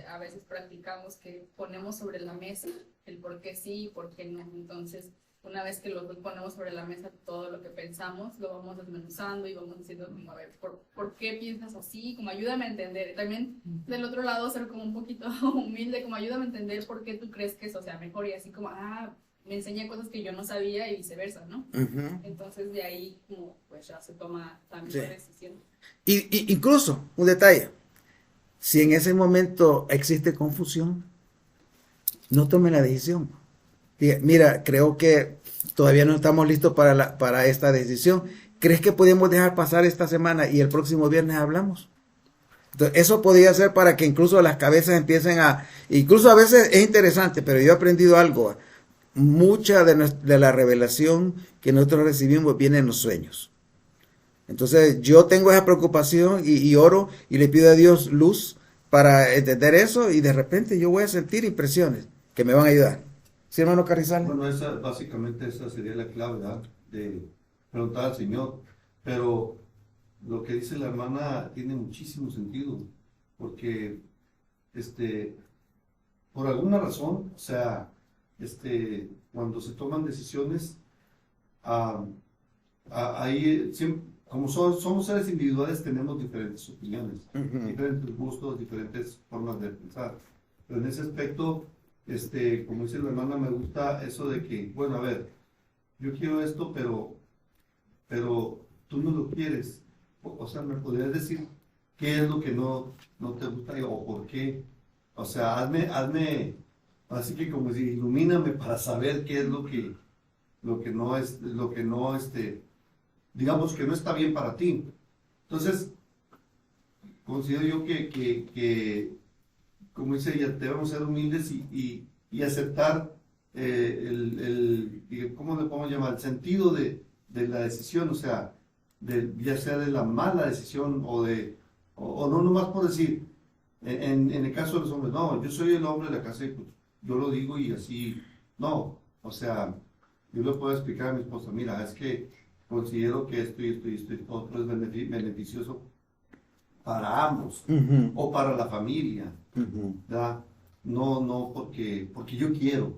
A veces practicamos que ponemos sobre la mesa el por qué sí y por qué no. Entonces, una vez que los dos ponemos sobre la mesa todo lo que pensamos, lo vamos desmenuzando y vamos diciendo, como, a ver, ¿por qué piensas así? Como ayúdame a entender. También del otro lado ser como un poquito humilde, como ayúdame a entender por qué tú crees que eso sea mejor, y así como, me enseña cosas que yo no sabía y viceversa, ¿no? Uh-huh. Entonces de ahí como pues ya se toma también la decisión. Y incluso, un detalle, Si en ese momento existe confusión, no tome la decisión. Diga, mira, creo que todavía no estamos listos para esta decisión. ¿Crees que podemos dejar pasar esta semana y el próximo viernes hablamos? Entonces, eso podría ser para que incluso las cabezas empiecen incluso a veces es interesante, pero yo he aprendido algo. Mucha de la revelación que nosotros recibimos viene en los sueños. Entonces, yo tengo esa preocupación y oro y le pido a Dios luz para entender eso, y de repente yo voy a sentir impresiones que me van a ayudar. ¿Sí, hermano Carrizal? Bueno, básicamente esa sería la clave, ¿verdad? De preguntar al Señor. Pero lo que dice la hermana tiene muchísimo sentido, porque por alguna razón, o sea, cuando se toman decisiones, ahí siempre, como somos seres individuales, tenemos diferentes opiniones, diferentes gustos, diferentes formas de pensar. Pero en ese aspecto, como dice la hermana, me gusta eso de que, bueno, a ver, yo quiero esto, pero tú no lo quieres. O sea, ¿me podrías decir qué es lo que no te gusta o por qué? O sea, hazme, así que como si ilumíname para saber qué es lo que no digamos que no está bien para ti. Entonces, considero yo que como dice ella, debemos ser humildes y aceptar ¿cómo le podemos llamar? El sentido de la decisión, o sea, ya sea de la mala decisión o no nomás por decir, en el caso de los hombres, no, yo soy el hombre de la casa y pues, yo lo digo y así, no, o sea, yo le puedo explicar a mi esposa, mira, es que considero que esto y otro es beneficioso para ambos, o para la familia, ¿verdad? No porque yo quiero,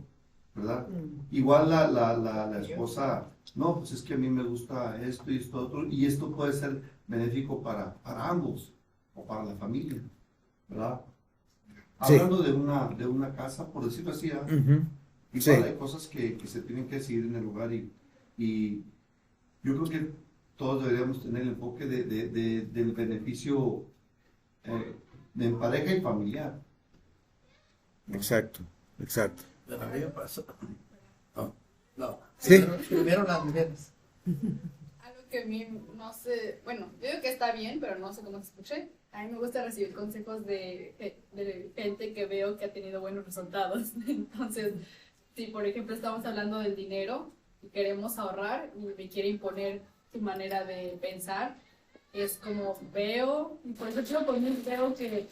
¿verdad? Igual la esposa, no, pues es que a mí me gusta esto y esto otro, y esto puede ser benéfico para ambos, o para la familia, ¿verdad? Sí. Hablando de una casa, por decirlo así, igual Sí. hay cosas que se tienen que decidir en el lugar y yo creo que todos deberíamos tener el enfoque del beneficio en pareja y familiar. Exacto. Pero a mí me pasó. No. Sí. Primero las mujeres. Algo que a mí no sé, bueno, yo digo que está bien, pero no sé cómo se escuché. A mí me gusta recibir consejos de gente que veo que ha tenido buenos resultados. Entonces, si por ejemplo estamos hablando del dinero y queremos ahorrar y me quiere imponer su manera de pensar, es como veo, y por eso quiero poner, veo que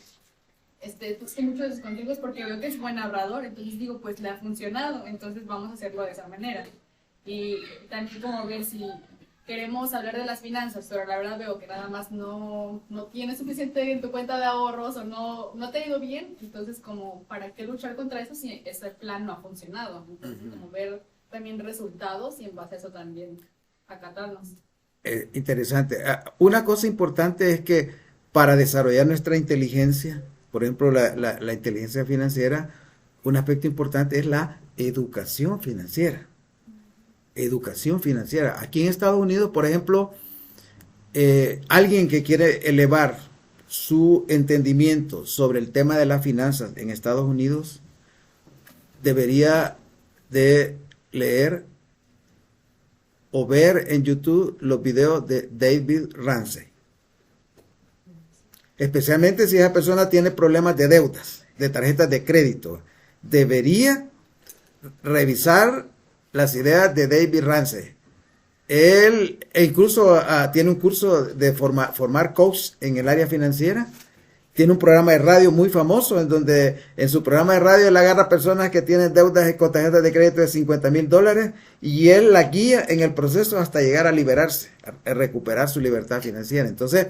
pues, muchos de sus consejos porque veo que es buen ahorrador, entonces digo, pues le ha funcionado, entonces vamos a hacerlo de esa manera. Y también como ver si queremos hablar de las finanzas, pero la verdad veo que nada más no tienes suficiente en tu cuenta de ahorros o no te ha ido bien, entonces como para qué luchar contra eso si ese plan no ha funcionado. Entonces como ver también resultados y en base a eso también acatarnos. Interesante. Una cosa importante es que para desarrollar nuestra inteligencia, por ejemplo la inteligencia financiera, un aspecto importante es la educación financiera. Educación financiera. Aquí en Estados Unidos, por ejemplo, alguien que quiere elevar su entendimiento sobre el tema de las finanzas en Estados Unidos debería de leer o ver en YouTube los videos de David Ramsey. Especialmente si esa persona tiene problemas de deudas, de tarjetas de crédito. Debería revisar las ideas de David Ramsey. Él incluso tiene un curso de formar coach en el área financiera. Tiene un programa de radio muy famoso en donde en su programa de radio él agarra personas que tienen deudas con tarjetas de crédito de $50,000 y él la guía en el proceso hasta llegar a liberarse, a recuperar su libertad financiera. Entonces,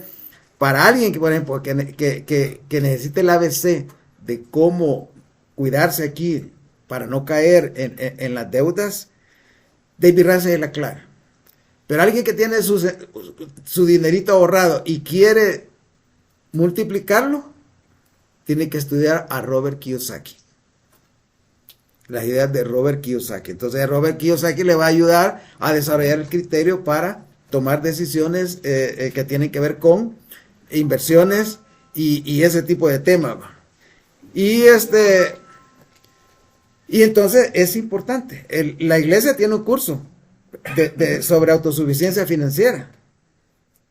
para alguien que, por ejemplo, que necesite el ABC de cómo cuidarse aquí para no caer en las deudas, David Ramsey es la clara. Pero alguien que tiene su dinerito ahorrado y quiere multiplicarlo, tiene que estudiar a Robert Kiyosaki. Las ideas de Robert Kiyosaki. Entonces Robert Kiyosaki le va a ayudar a desarrollar el criterio para tomar decisiones que tienen que ver con inversiones y ese tipo de temas. ¿va? Y entonces es importante. La iglesia tiene un curso sobre autosuficiencia financiera,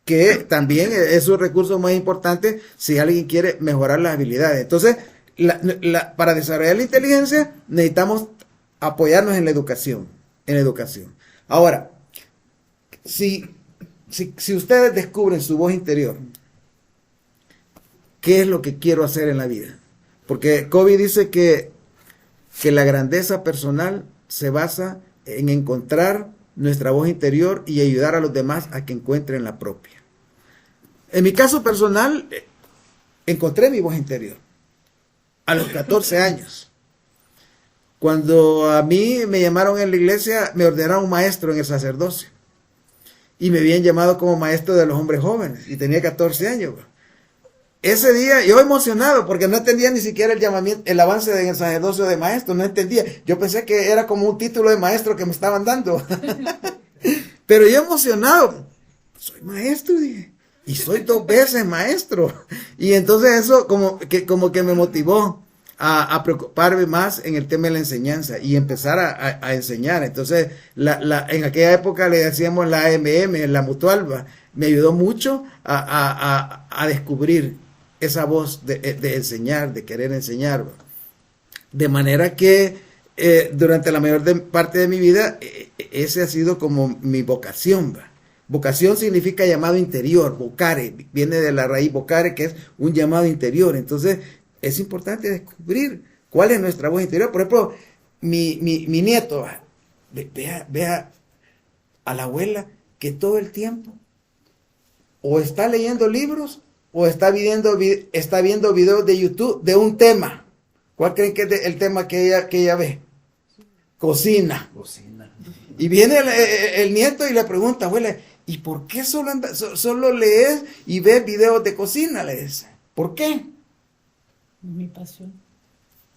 que también es un recurso muy importante si alguien quiere mejorar las habilidades. Entonces, para desarrollar la inteligencia necesitamos apoyarnos en la educación. Ahora, si ustedes descubren su voz interior, ¿qué es lo que quiero hacer en la vida? Porque Covey dice que la grandeza personal se basa en encontrar nuestra voz interior y ayudar a los demás a que encuentren la propia. En mi caso personal, encontré mi voz interior a los 14 años. Cuando a mí me llamaron en la iglesia, me ordenaron maestro en el sacerdocio. Y me habían llamado como maestro de los hombres jóvenes. Y tenía 14 años. Ese día, yo emocionado, porque no entendía ni siquiera el llamamiento, el avance en el sacerdocio de maestro. No entendía. Yo pensé que era como un título de maestro que me estaban dando. Pero yo emocionado. Soy maestro, dije. Y soy 2 veces maestro. Y entonces eso como que me motivó a preocuparme más en el tema de la enseñanza y empezar a enseñar. Entonces, en aquella época le decíamos la AMM, la Mutualba. Me ayudó mucho a descubrir esa voz de enseñar, de querer enseñar. De manera que durante la mayor parte de mi vida, ese ha sido como mi vocación. Vocación significa llamado interior, vocare, viene de la raíz vocare, que es un llamado interior. Entonces, es importante descubrir cuál es nuestra voz interior. Por ejemplo, mi nieto, vea a la abuela que todo el tiempo o está leyendo libros o está viendo videos de YouTube de un tema. ¿Cuál creen que es el tema que ella ve? Cocina. Y viene el nieto y le pregunta, abuela, ¿y por qué solo lees y ves videos de cocina? Le dice. ¿Por qué? Mi pasión.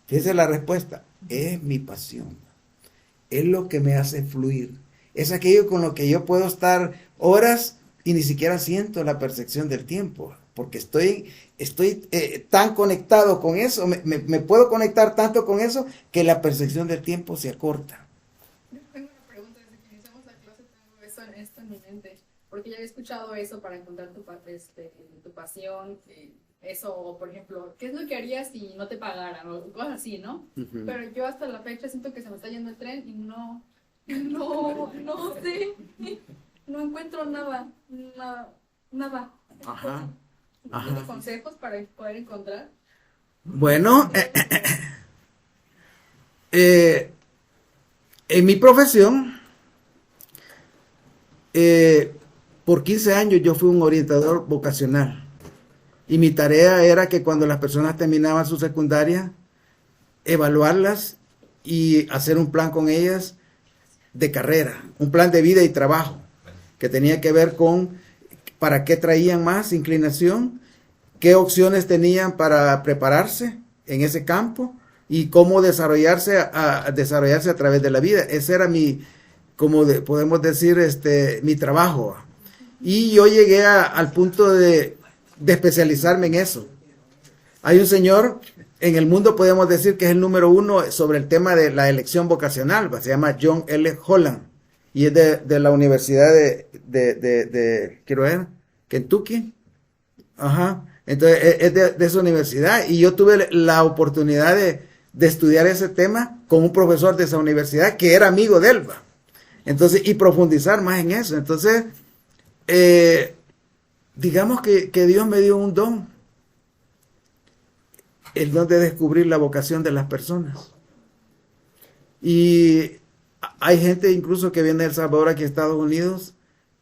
Fíjese la respuesta. Es mi pasión. Es lo que me hace fluir. Es aquello con lo que yo puedo estar horas y ni siquiera siento la percepción del tiempo. Porque estoy tan conectado con eso. Me puedo conectar tanto con eso que la percepción del tiempo se acorta. Tengo una pregunta. Desde que iniciamos la clase tengo esto en mi mente. Porque ya había escuchado eso para encontrar tu pasión. Eso, o por ejemplo, ¿qué es lo que harías si no te pagaran? O cosas así, ¿no? Uh-huh. Pero yo hasta la fecha siento que se me está yendo el tren y no sé, no encuentro nada. Ajá. ¿Tienes consejos para poder encontrar? Bueno, en mi profesión, por 15 años yo fui un orientador vocacional. Y mi tarea era que cuando las personas terminaban su secundaria, evaluarlas y hacer un plan con ellas de carrera, un plan de vida y trabajo, que tenía que ver con para qué traían más inclinación, qué opciones tenían para prepararse en ese campo y cómo desarrollarse a través de la vida. Ese era podemos decir, mi trabajo. Y yo llegué al punto de especializarme en eso. Hay un señor en el mundo, podemos decir que es el número 1 sobre el tema de la elección vocacional, se llama John L. Holland y es de la Universidad de quiero ver, Kentucky. Ajá. Entonces es de esa universidad y yo tuve la oportunidad de estudiar ese tema con un profesor de esa universidad que era amigo de él. Entonces, y profundizar más en eso. Entonces, digamos que Dios me dio un don, el don de descubrir la vocación de las personas. Y hay gente incluso que viene de El Salvador aquí a Estados Unidos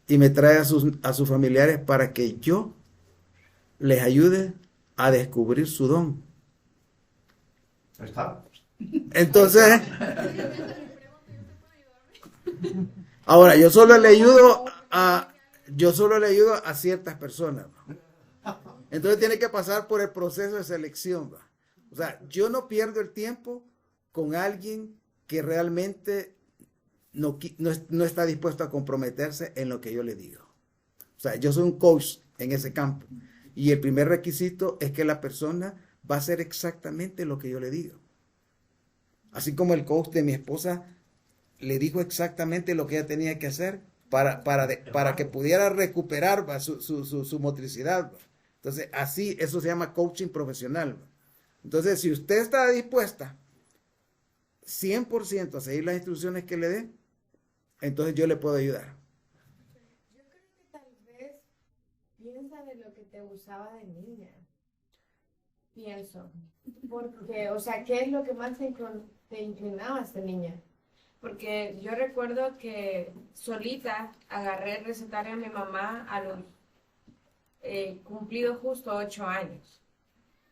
y me trae a sus familiares para que yo les ayude a descubrir su don. Ahí está. Entonces, ahora yo solo le ayudo a ciertas personas. Entonces tiene que pasar por el proceso de selección. O sea, yo no pierdo el tiempo con alguien que realmente no está dispuesto a comprometerse en lo que yo le digo. O sea, yo soy un coach en ese campo. Y el primer requisito es que la persona va a hacer exactamente lo que yo le digo. Así como el coach de mi esposa le dijo exactamente lo que ella tenía que hacer para que pudiera recuperar ¿va? Su motricidad. ¿va? Entonces, así, eso se llama coaching profesional. ¿va? Entonces, si usted está dispuesta 100% a seguir las instrucciones que le dé, entonces yo le puedo ayudar. Yo creo que tal vez piensa de lo que te gustaba de niña. Pienso. Porque, o sea, ¿qué es lo que más te inclinabas de niña? Porque yo recuerdo que solita agarré el recetario a mi mamá a los cumplido justo 8 años.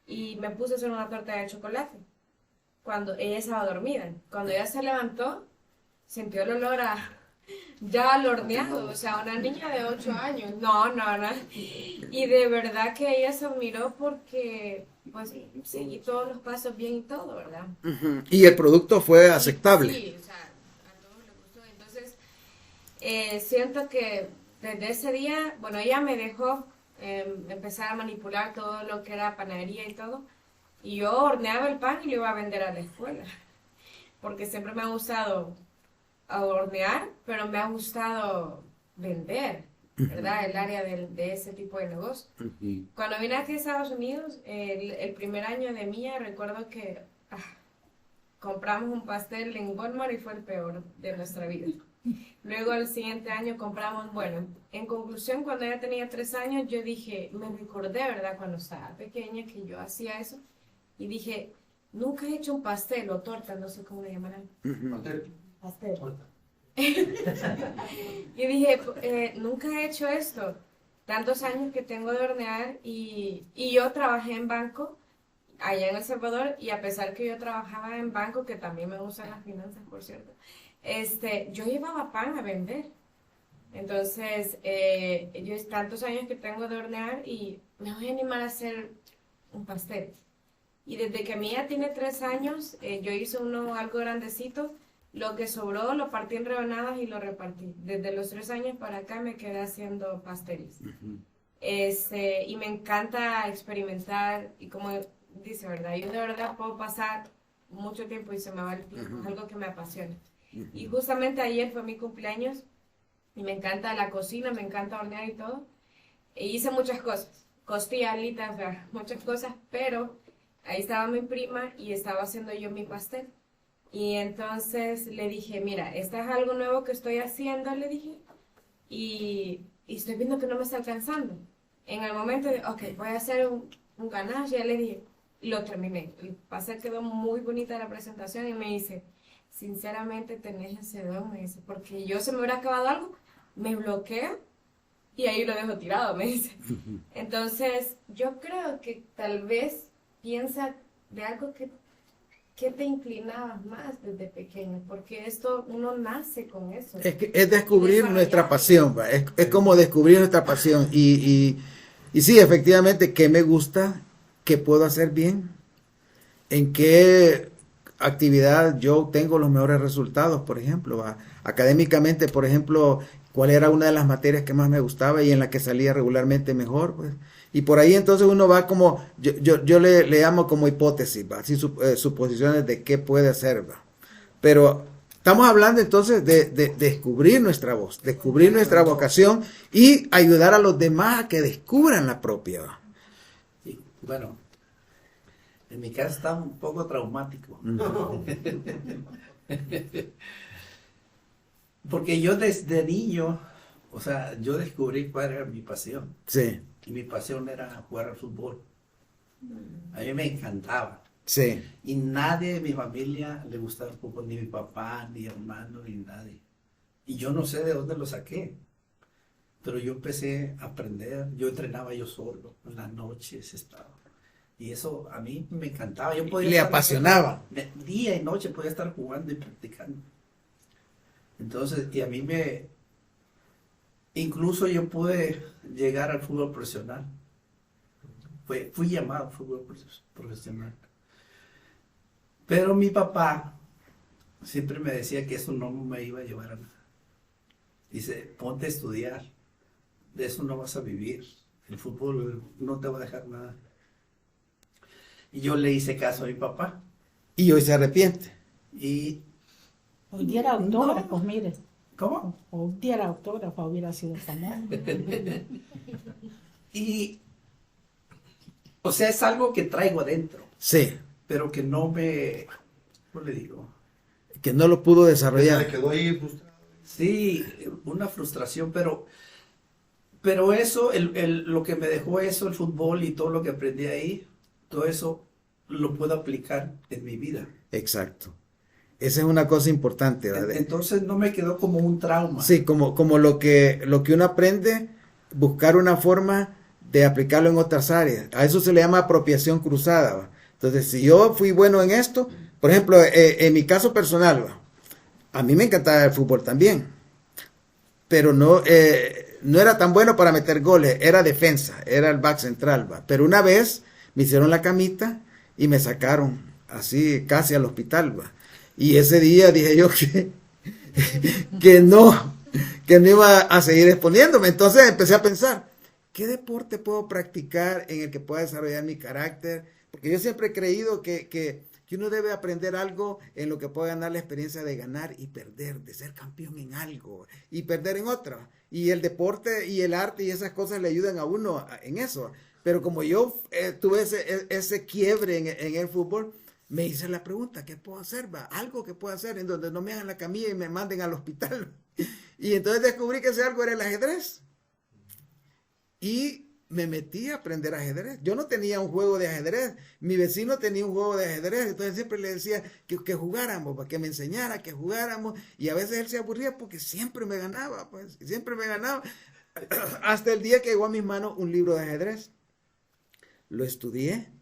Y me puse a hacer una torta de chocolate. Cuando ella estaba dormida. Cuando ella se levantó, sintió el olor a ya al horneado. O sea, una niña de 8 años. No. Y de verdad que ella se admiró porque, pues, seguí todos los pasos bien y todo, ¿verdad? Y el producto fue aceptable. Sí, o sea, a todos les gustó. Entonces, siento que desde ese día, bueno, ella me dejó empezar a manipular todo lo que era panadería y todo. Y yo horneaba el pan y lo iba a vender a la escuela. Porque siempre me ha gustado hornear, pero me ha gustado vender, ¿verdad? El área de ese tipo de negocio. Cuando vine aquí a Estados Unidos, el primer año de mía, recuerdo que compramos un pastel en Walmart y fue el peor de nuestra vida. Luego el siguiente año compramos, bueno, en conclusión, cuando ella tenía 3 años, yo dije, me recordé, ¿verdad? Cuando estaba pequeña que yo hacía eso. Y dije, nunca he hecho un pastel o torta, no sé cómo le llamarán. Pastel. Y dije, nunca he hecho esto. Tantos años que tengo de hornear y yo trabajé en banco allá en El Salvador y a pesar que yo trabajaba en banco, que también me gustan las finanzas, por cierto, yo llevaba pan a vender. Entonces, yo tantos años que tengo de hornear y me voy a animar a hacer un pastel. Y desde que mi hija tiene 3 años, yo hice uno algo grandecito. Lo que sobró lo partí en rebanadas y lo repartí. Desde los 3 años para acá me quedé haciendo pasteles. Y me encanta experimentar. Y como dice, ¿verdad? Yo de verdad puedo pasar mucho tiempo y se me va el tiempo. Es algo que me apasiona. Y justamente ayer fue mi cumpleaños. Y me encanta la cocina, me encanta hornear y todo. E hice muchas cosas. Costilla, alitas, o sea, muchas cosas. Pero ahí estaba mi prima y estaba haciendo yo mi pastel. Y entonces le dije, mira, esto es algo nuevo que estoy haciendo, le dije, y estoy viendo que no me está alcanzando. En el momento de, ok, voy a hacer un ganache, ya le dije, lo terminé. El pastel quedó muy bonita la presentación y me dice, sinceramente tenés ese don, me dice, porque yo se me hubiera acabado algo, me bloqueo y ahí lo dejo tirado, me dice. Entonces, yo creo que tal vez piensa de algo que te inclinabas más desde pequeño, porque esto uno nace con eso. Es descubrir nuestra pasión, ¿va? Es como descubrir nuestra pasión. Y sí, efectivamente, ¿qué me gusta? ¿Qué puedo hacer bien? ¿En qué actividad yo tengo los mejores resultados, por ejemplo? ¿va? Académicamente, por ejemplo, ¿cuál era una de las materias que más me gustaba y en la que salía regularmente mejor? Pues, y por ahí entonces uno va como, yo le llamo como hipótesis, ¿va? Así, suposiciones de qué puede hacer, ¿va? Pero estamos hablando entonces de descubrir nuestra voz, descubrir nuestra vocación y ayudar a los demás a que descubran la propia, ¿va? Sí, bueno, en mi caso está un poco traumático. Porque yo desde niño, o sea, yo descubrí cuál era mi pasión. Sí. Y mi pasión era jugar al fútbol. A mí me encantaba. Sí. Y nadie de mi familia le gustaba el fútbol, ni mi papá, ni hermano, ni nadie. Y yo no sé de dónde lo saqué. Pero yo empecé a aprender, yo entrenaba yo solo, en las noches estaba. Y eso a mí me encantaba. Yo podía le apasionaba. Día y noche podía estar jugando y practicando. Entonces, y a mí incluso yo pude llegar al fútbol profesional. Fui llamado fútbol profesional. Pero mi papá siempre me decía que eso no me iba a llevar a nada. Dice, ponte a estudiar, de eso no vas a vivir. El fútbol no te va a dejar nada. Y yo le hice caso a mi papá. Y hoy se arrepiente. Y Hoy diera autógrafos, mire. ¿cómo? Hoy diera autógrafos, hubiera sido famoso. Y, o sea, es algo que traigo adentro, Sí, pero que no me, ¿cómo le digo? que no lo pudo Se desarrollar. le quedó ahí frustrado. Sí, una frustración, pero eso, lo que me dejó eso, el fútbol y todo lo que aprendí ahí, todo eso lo puedo aplicar en mi vida. Exacto. Esa es una cosa importante, ¿verdad? Entonces no me quedó como un trauma. Sí, como lo que uno aprende, buscar una forma de aplicarlo en otras áreas. A eso se le llama apropiación cruzada, ¿va? Entonces, si yo fui bueno en esto, por ejemplo, en mi caso personal, ¿va? A mí me encantaba el fútbol también, pero no era tan bueno para meter goles, era defensa, era el back central, ¿va? Pero una vez me hicieron la camita y me sacaron así casi al hospital, ¿va? Y ese día dije yo que no iba a seguir exponiéndome. Entonces empecé a pensar, ¿qué deporte puedo practicar en el que pueda desarrollar mi carácter? Porque yo siempre he creído que uno debe aprender algo en lo que pueda ganar la experiencia de ganar y perder, de ser campeón en algo y perder en otra. Y el deporte y el arte y esas cosas le ayudan a uno en eso. Pero como yo tuve ese quiebre en el fútbol, me hice la pregunta, ¿qué puedo hacer? ¿Va? Algo que puedo hacer en donde no me hagan la camilla y me manden al hospital. Y entonces descubrí que ese algo era el ajedrez. Y me metí a aprender ajedrez. Yo no tenía un juego de ajedrez. Mi vecino tenía un juego de ajedrez. Entonces siempre le decía que jugáramos, para que me enseñara, que jugáramos. Y a veces él se aburría porque siempre me ganaba, pues. Siempre me ganaba. Hasta el día que llegó a mis manos un libro de ajedrez. Lo estudié.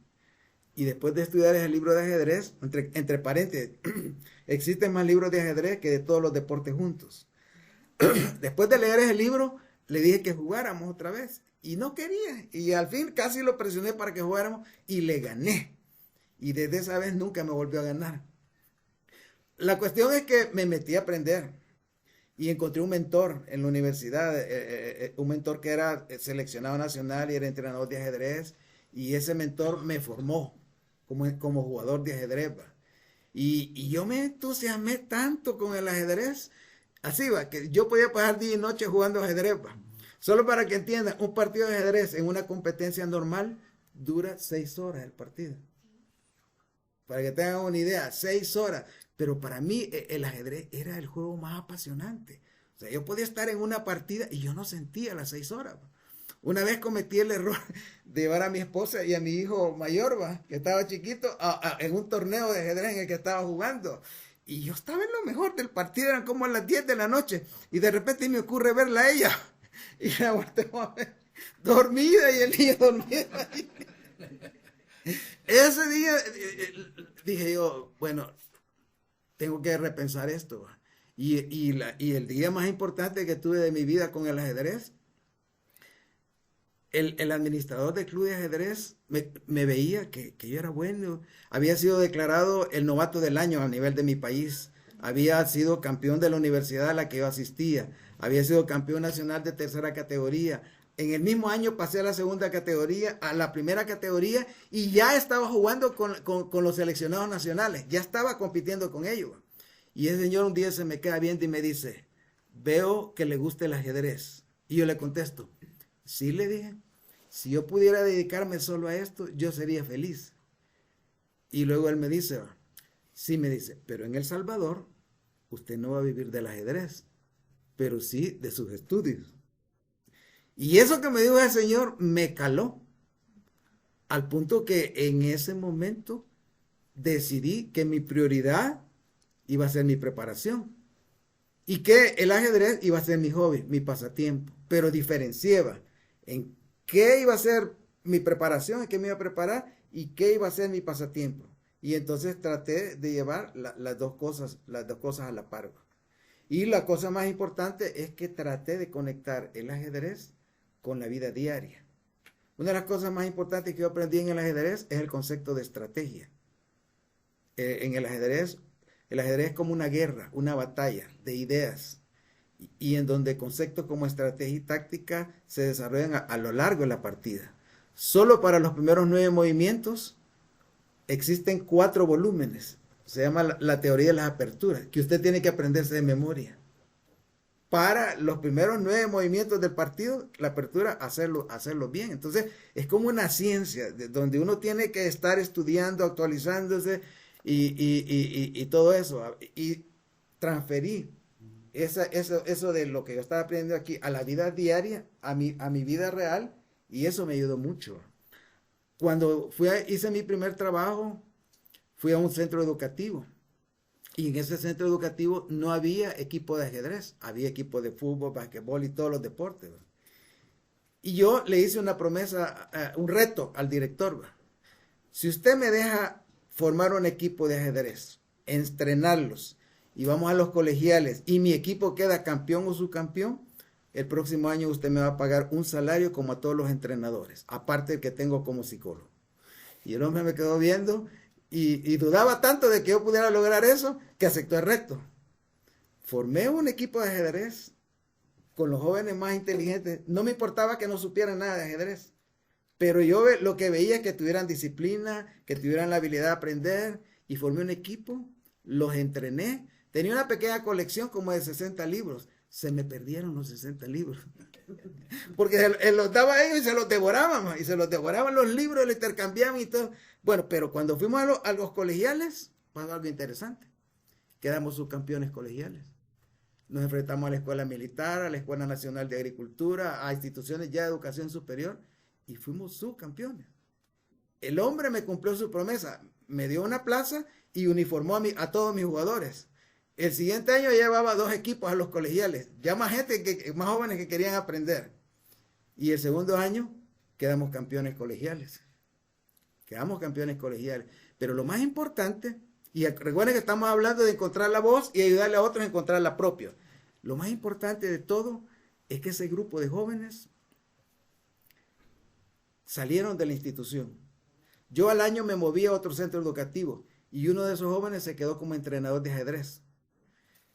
Y después de estudiar ese libro de ajedrez, entre paréntesis, existen más libros de ajedrez que de todos los deportes juntos. Después de leer ese libro, le dije que jugáramos otra vez. Y no quería. Y al fin casi lo presioné para que jugáramos y le gané. Y desde esa vez nunca me volvió a ganar. La cuestión es que me metí a aprender. Y encontré un mentor en la universidad. Un mentor que era seleccionado nacional y era entrenador de ajedrez. Y ese mentor me formó como jugador de ajedrez, ¿va? Y yo me entusiasmé tanto con el ajedrez, así va, que yo podía pasar día y noche jugando ajedrez, ¿va? Solo para que entiendan, un partido de ajedrez en una competencia normal dura 6 horas el partido. Para que tengan una idea, 6 horas. Pero para mí el ajedrez era el juego más apasionante. O sea, yo podía estar en una partida y yo no sentía las 6 horas, ¿va? Una vez cometí el error de llevar a mi esposa y a mi hijo mayor, ¿va? Que estaba chiquito, en un torneo de ajedrez en el que estaba jugando. Y yo estaba en lo mejor del partido, eran como a las 10 de la noche. Y de repente me ocurre verla a ella. Y la volteo a ver, dormida y el niño dormido ahí. Ese día dije yo, bueno, tengo que repensar esto, ¿va? Y el día más importante que tuve de mi vida con el ajedrez, el administrador del club de ajedrez me veía que yo era bueno. Había sido declarado el novato del año a nivel de mi país. Había sido campeón de la universidad a la que yo asistía. Había sido campeón nacional de tercera categoría. En el mismo año pasé a la segunda categoría, a la primera categoría, y ya estaba jugando con los seleccionados nacionales. Ya estaba compitiendo con ellos. Y el señor un día se me queda viendo y me dice, veo que le gusta el ajedrez. Y yo le contesto, sí, le dije, si yo pudiera dedicarme solo a esto, yo sería feliz. Y luego él me dice, sí, me dice, pero en El Salvador, usted no va a vivir del ajedrez, pero sí de sus estudios. Y eso que me dijo el señor me caló, al punto que en ese momento decidí que mi prioridad iba a ser mi preparación. Y que el ajedrez iba a ser mi hobby, mi pasatiempo, pero diferenciaba en qué iba a ser mi preparación, en qué me iba a preparar y qué iba a ser mi pasatiempo. Y entonces traté de llevar las dos cosas a la par. Y la cosa más importante es que traté de conectar el ajedrez con la vida diaria. Una de las cosas más importantes que yo aprendí en el ajedrez es el concepto de estrategia. En el ajedrez es como una guerra, una batalla de ideas. y en donde conceptos como estrategia y táctica se desarrollan a lo largo de la partida. Solo para los primeros 9 movimientos existen 4 volúmenes. Se llama la teoría de las aperturas, que usted tiene que aprenderse de memoria. Para los primeros 9 movimientos del partido, la apertura, hacerlo bien. Entonces, es como una ciencia, donde uno tiene que estar estudiando, actualizándose y todo eso. Y transferir eso de lo que yo estaba aprendiendo aquí a la vida diaria, a mi vida real, y eso me ayudó mucho. Cuando hice mi primer trabajo, fui a un centro educativo. Y en ese centro educativo no había equipo de ajedrez, había equipo de fútbol, basquetbol y todos los deportes. Y yo le hice una promesa, un reto al director. Si usted me deja formar un equipo de ajedrez, entrenarlos, y vamos a los colegiales, y mi equipo queda campeón o subcampeón, el próximo año usted me va a pagar un salario como a todos los entrenadores, aparte del que tengo como psicólogo. Y el hombre me quedó viendo y dudaba tanto de que yo pudiera lograr eso, que aceptó el reto. Formé un equipo de ajedrez con los jóvenes más inteligentes. No me importaba que no supieran nada de ajedrez, pero yo lo que veía es que tuvieran disciplina, que tuvieran la habilidad de aprender, y formé un equipo, los entrené. Tenía una pequeña colección como de 60 libros. Se me perdieron los 60 libros. Porque los daba a ellos y se los devoraban. Y se los devoraban los libros, los intercambiaban y todo. Bueno, pero cuando fuimos a los colegiales, pasó algo interesante. Quedamos subcampeones colegiales. Nos enfrentamos a la Escuela Militar, a la Escuela Nacional de Agricultura, a instituciones ya de educación superior, y fuimos subcampeones. El hombre me cumplió su promesa. Me dio una plaza y uniformó a todos mis jugadores. El siguiente año llevaba 2 equipos a los colegiales, ya más gente, más jóvenes que querían aprender. Y el segundo año quedamos campeones colegiales. Pero lo más importante, y recuerden que estamos hablando de encontrar la voz y ayudarle a otros a encontrar la propia. Lo más importante de todo es que ese grupo de jóvenes salieron de la institución. Yo al año me moví a otro centro educativo y uno de esos jóvenes se quedó como entrenador de ajedrez.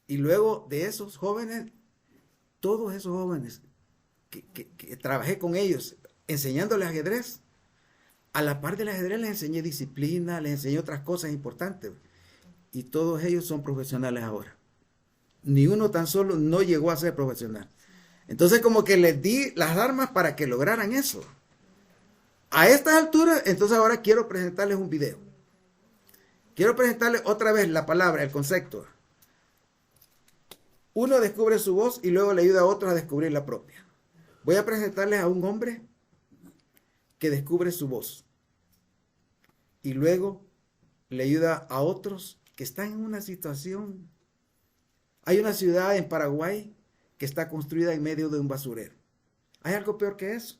Y luego de esos jóvenes, todos esos jóvenes que trabajé con ellos enseñándoles ajedrez, a la par del ajedrez les enseñé disciplina, les enseñé otras cosas importantes. Y todos ellos son profesionales ahora. Ni uno tan solo no llegó a ser profesional. Entonces como que les di las armas para que lograran eso. A estas alturas, entonces ahora quiero presentarles un video. Quiero presentarles otra vez la palabra, el concepto. Uno descubre su voz y luego le ayuda a otros a descubrir la propia. Voy a presentarles a un hombre que descubre su voz y luego le ayuda a otros que están en una situación. Hay una ciudad en Paraguay que está construida en medio de un basurero. ¿Hay algo peor que eso?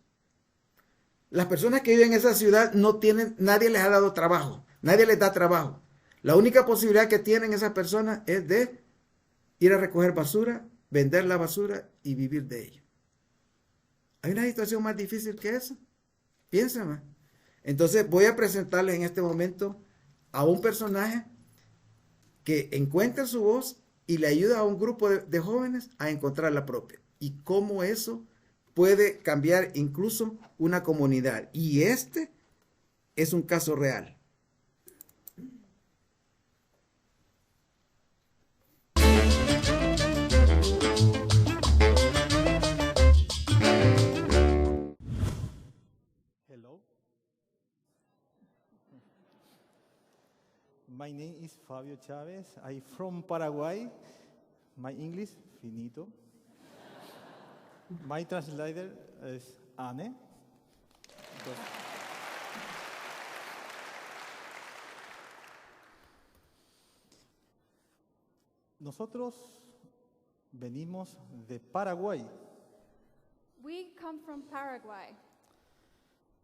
Las personas que viven en esa ciudad no tienen, nadie les ha dado trabajo, nadie les da trabajo. La única posibilidad que tienen esas personas es de ir a recoger basura, vender la basura y vivir de ella. ¿Hay una situación más difícil que esa? Piénsame. Entonces voy a presentarles en este momento a un personaje que encuentra su voz y le ayuda a un grupo de jóvenes a encontrar la propia. Y cómo eso puede cambiar incluso una comunidad. Y este es un caso real. Hello. My name is Fabio Chavez. I'm from Paraguay. My English, finito. My translator is Anne. Nosotros venimos de Paraguay. We come from Paraguay.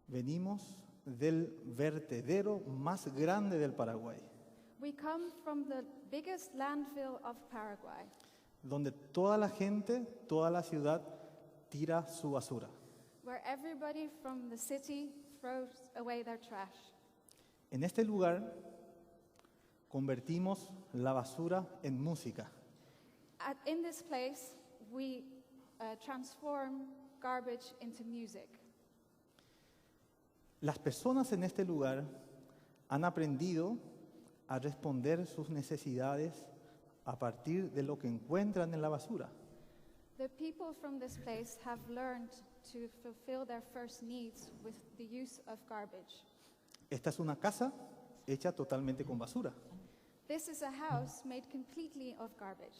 Venimos del vertedero más grande del Paraguay, We come from the biggest landfill of Paraguay, donde toda la gente, toda la ciudad tira su basura. where everybody from the city throws away their trash. En este lugar convertimos la basura en música. In this place, we transform garbage into music. Las personas en este lugar han aprendido a responder sus necesidades a partir de lo que encuentran en la basura. The people from this place have learned to fulfill their first needs with the use of garbage. Esta es una casa hecha totalmente con basura. This is a house made completely of garbage.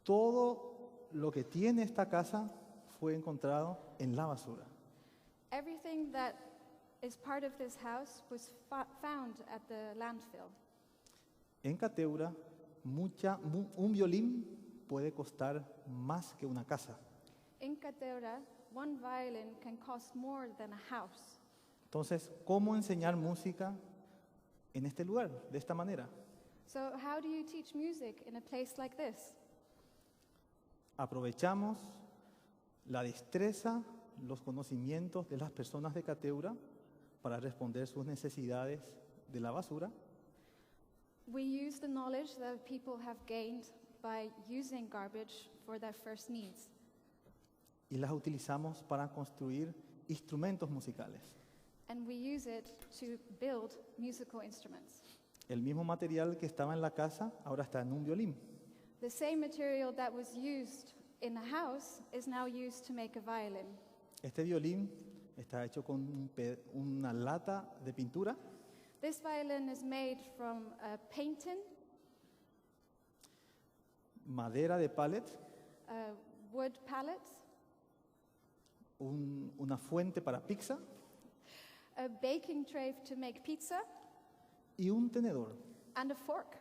Todo lo que tiene esta casa fue encontrado en la basura. Everything that is part of this house was found at the landfill. En Cateura, un violín puede costar más que una casa. In Cateura, one violin can cost more than a house. Entonces, ¿cómo enseñar música en este lugar, de esta manera? So how do you teach music in a place like this? Aprovechamos la destreza, los conocimientos de las personas de Cateura para responder sus necesidades de la basura. We use the knowledge that people have gained by using garbage for their first needs. Y las utilizamos para construir instrumentos musicales. And we use it to build musical instruments. El mismo material que estaba en la casa ahora está en un violín. The same material that was used in a house is now used to make a violin. Este violín está hecho con una lata de pintura, This violin is made from a paint tin, madera de pallet, wood pallets, una fuente para pizza a baking tray to make pizza, y un tenedor. and a fork.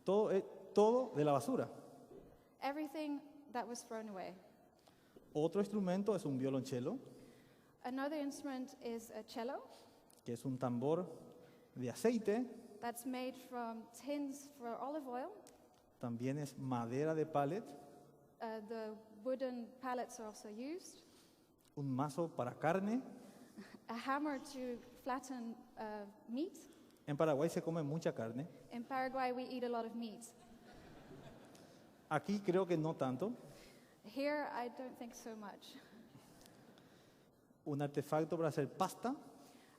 Todo de la basura. Everything that was thrown away. Otro instrumento es un violonchelo, Another instrument is a cello que es un tambor de aceite. that's made from tins for olive oil. También es madera de pallet, The wooden pallets are also used. un mazo para carne. A hammer to flatten meat. En Paraguay se come mucha carne. In Paraguay, we eat a lot of meat. Aquí creo que no tanto. Here, I don't think so much. Un artefacto para hacer pasta.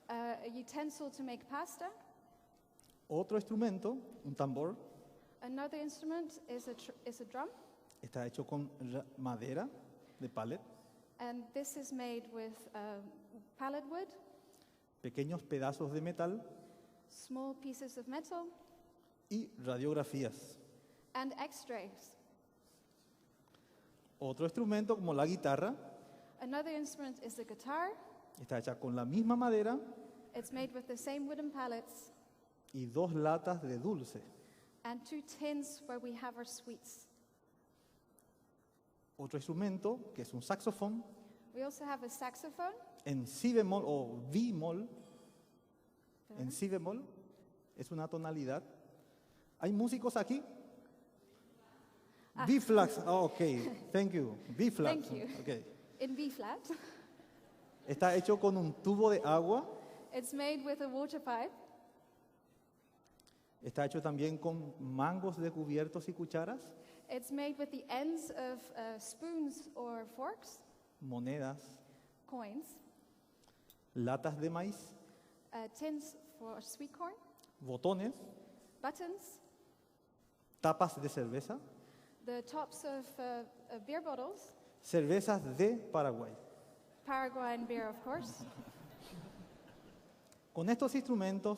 A utensil to make pasta. Otro instrumento, un tambor, Another instrument is a drum, está hecho con madera de pallet, and this is made with pallet wood, pequeños pedazos de metal small pieces of metal, y radiografías. and X-rays. Otro instrumento como la guitarra Another instrument is the guitar. está hecha con la misma madera It's made with the same wooden pallets y 2 latas de dulce. and 2 tins where we have our sweets. Otro instrumento que es un saxofón We also have a saxophone. en si bemol o bemol. En si bemol es una tonalidad. ¿Hay músicos aquí? B flat. Oh, ok, thank you. B flat. Thank you. Okay. In B flat. Está hecho con un tubo de agua. It's made with a water pipe. Está hecho también con mangos de cubiertos y cucharas, It's made with the ends of spoons or forks, monedas, coins, latas de maíz, tins for sweet corn, botones, buttons, tapas de cerveza, the tops of beer bottles, cervezas de Paraguay. Paraguayan beer, of course. Con estos instrumentos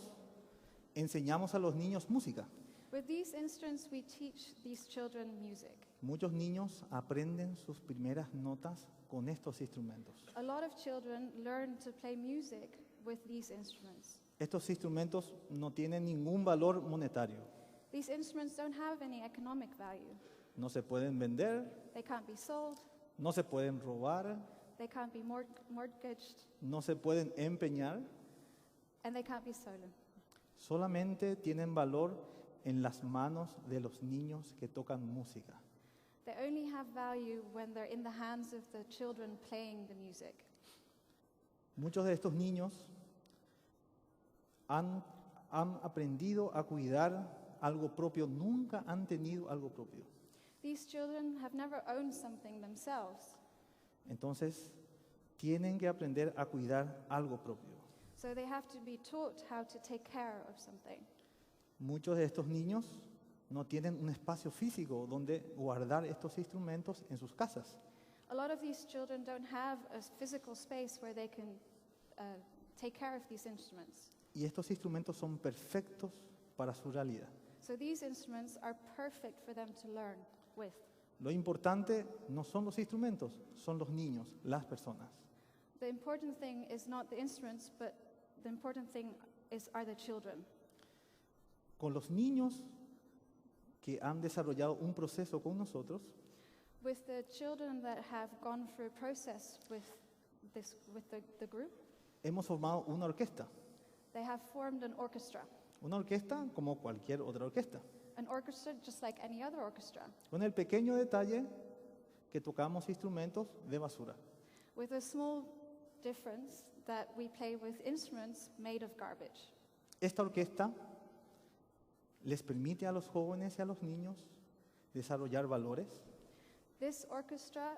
enseñamos a los niños música. With these instruments, we teach these children music. Muchos niños aprenden sus primeras notas con estos instrumentos. A lot of children learn to play music with these instruments. Estos instrumentos no tienen ningún valor monetario. These instruments don't have any economic value. No se pueden vender, They can't be sold, no se pueden robar, they can't be mortgaged, no se pueden empeñar. and they can't be stolen. Solamente tienen valor en las manos de los niños que tocan música. They only have value when they're in the hands of the children playing the music. Muchos de estos niños han aprendido a cuidar algo propio, nunca han tenido algo propio. These children have never owned something themselves, Entonces, tienen que aprender a cuidar algo propio. so they have to be taught how to take care of something. Muchos de estos niños no tienen un espacio físico donde guardar estos instrumentos en sus casas. A lot of these children don't have a physical space where they can take care of these instruments. Y estos instrumentos son perfectos para su realidad. So these instruments are perfect for them to learn with. Lo importante no son los instrumentos, son los niños, las personas. The important thing is not the instruments, but the important thing are the children. Con los niños que han desarrollado un proceso con nosotros, With the children that have gone through a process with the group, hemos formado una orquesta. they have formed an orchestra. Una orquesta como cualquier otra orquesta. An orchestra just like any other orchestra, Con el pequeño detalle que tocamos instrumentos de basura. with a small difference that we play with instruments made of garbage. Esta orquesta les permite a los jóvenes y a los niños desarrollar valores, This orchestra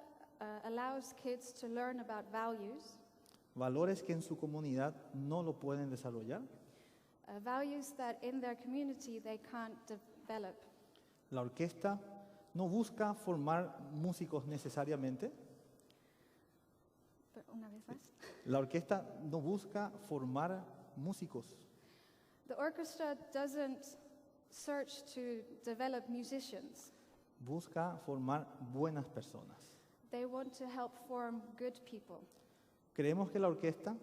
allows kids to learn about values, valores que en su comunidad no lo pueden desarrollar. Values that in their community they can't develop. La orquesta no busca formar músicos necesariamente. Pero una vez más. La orquesta no busca formar músicos. The orchestra doesn't search to develop musicians. Busca formar buenas personas. They want to help form good people. Creemos que la orquesta,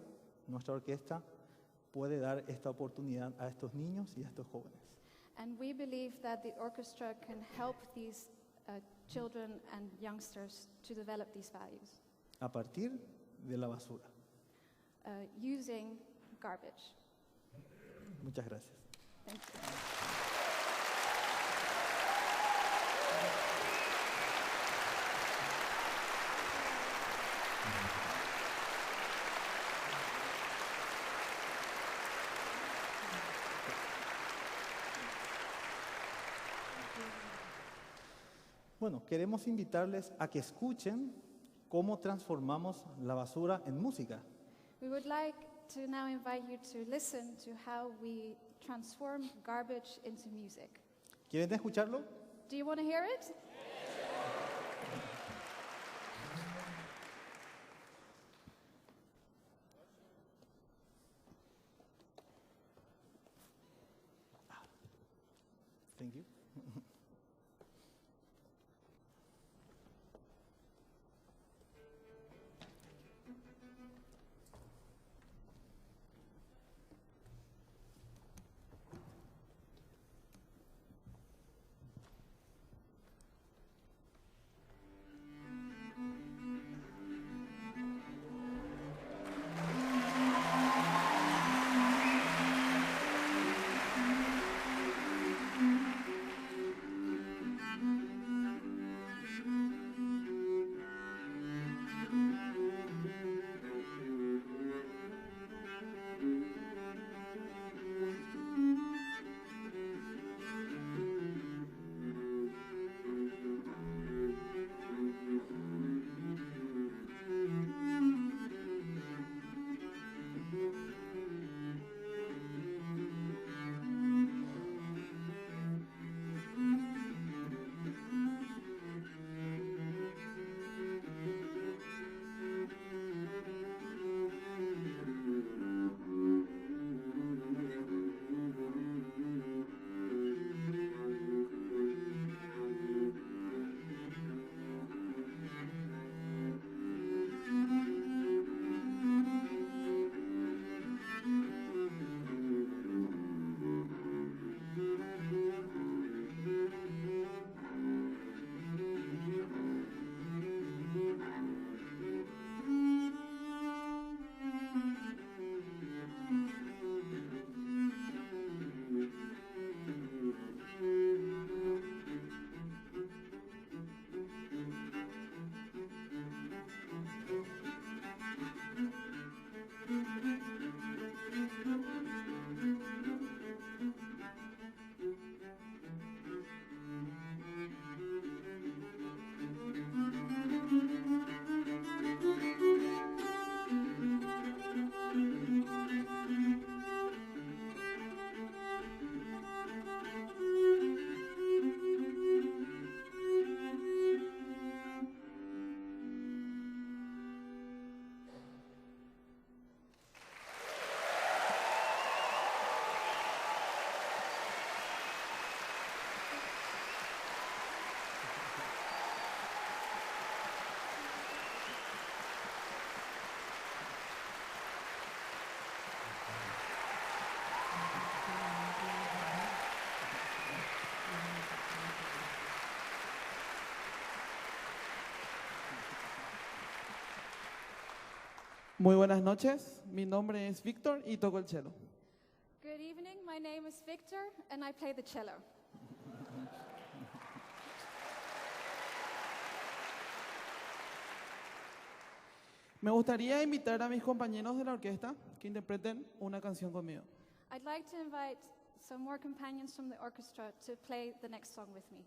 nuestra orquesta, puede dar esta oportunidad a estos niños y a estos jóvenes. And we believe that the orchestra can help these children and youngsters to develop these values A partir de la basura. using garbage. Muchas gracias. Thank you. Bueno, queremos invitarles a que escuchen cómo transformamos la basura en música. We would like to now invite you to listen to how we transform garbage into music. ¿Quieren escucharlo? Do you want to hear it? Thank you. Muy buenas noches, mi nombre es Víctor y toco el cello. Good evening, my name is Victor and I play the cello. Me gustaría invitar a mis compañeros de la orquesta que interpreten una canción conmigo. I'd like to invite some more companions from the orchestra to play the next song with me.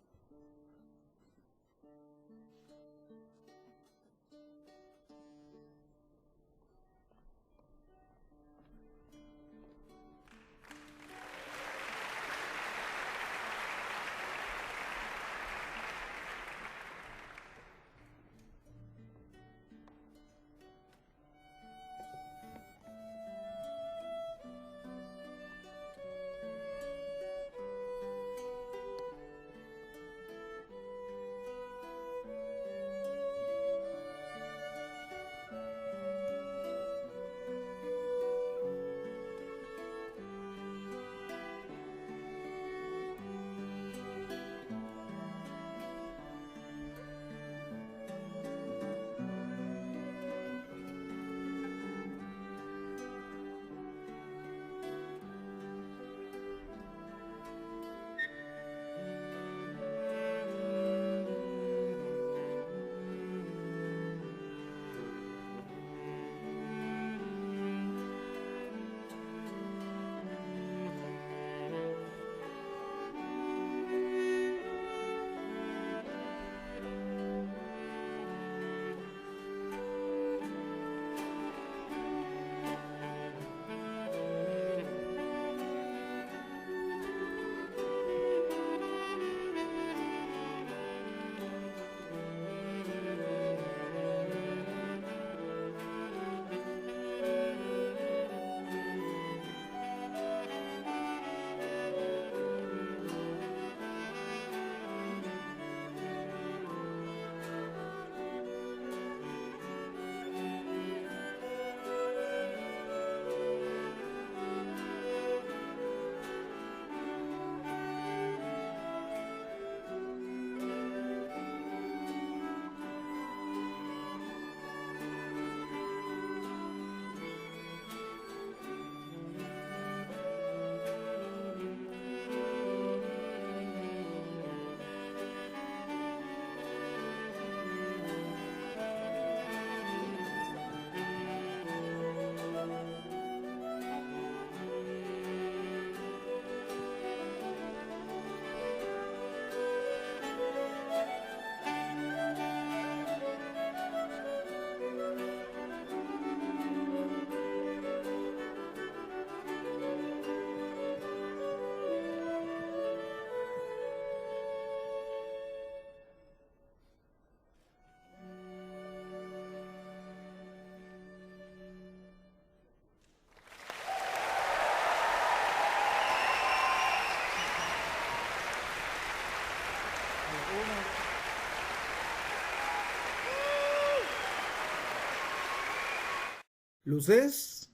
¿Luces?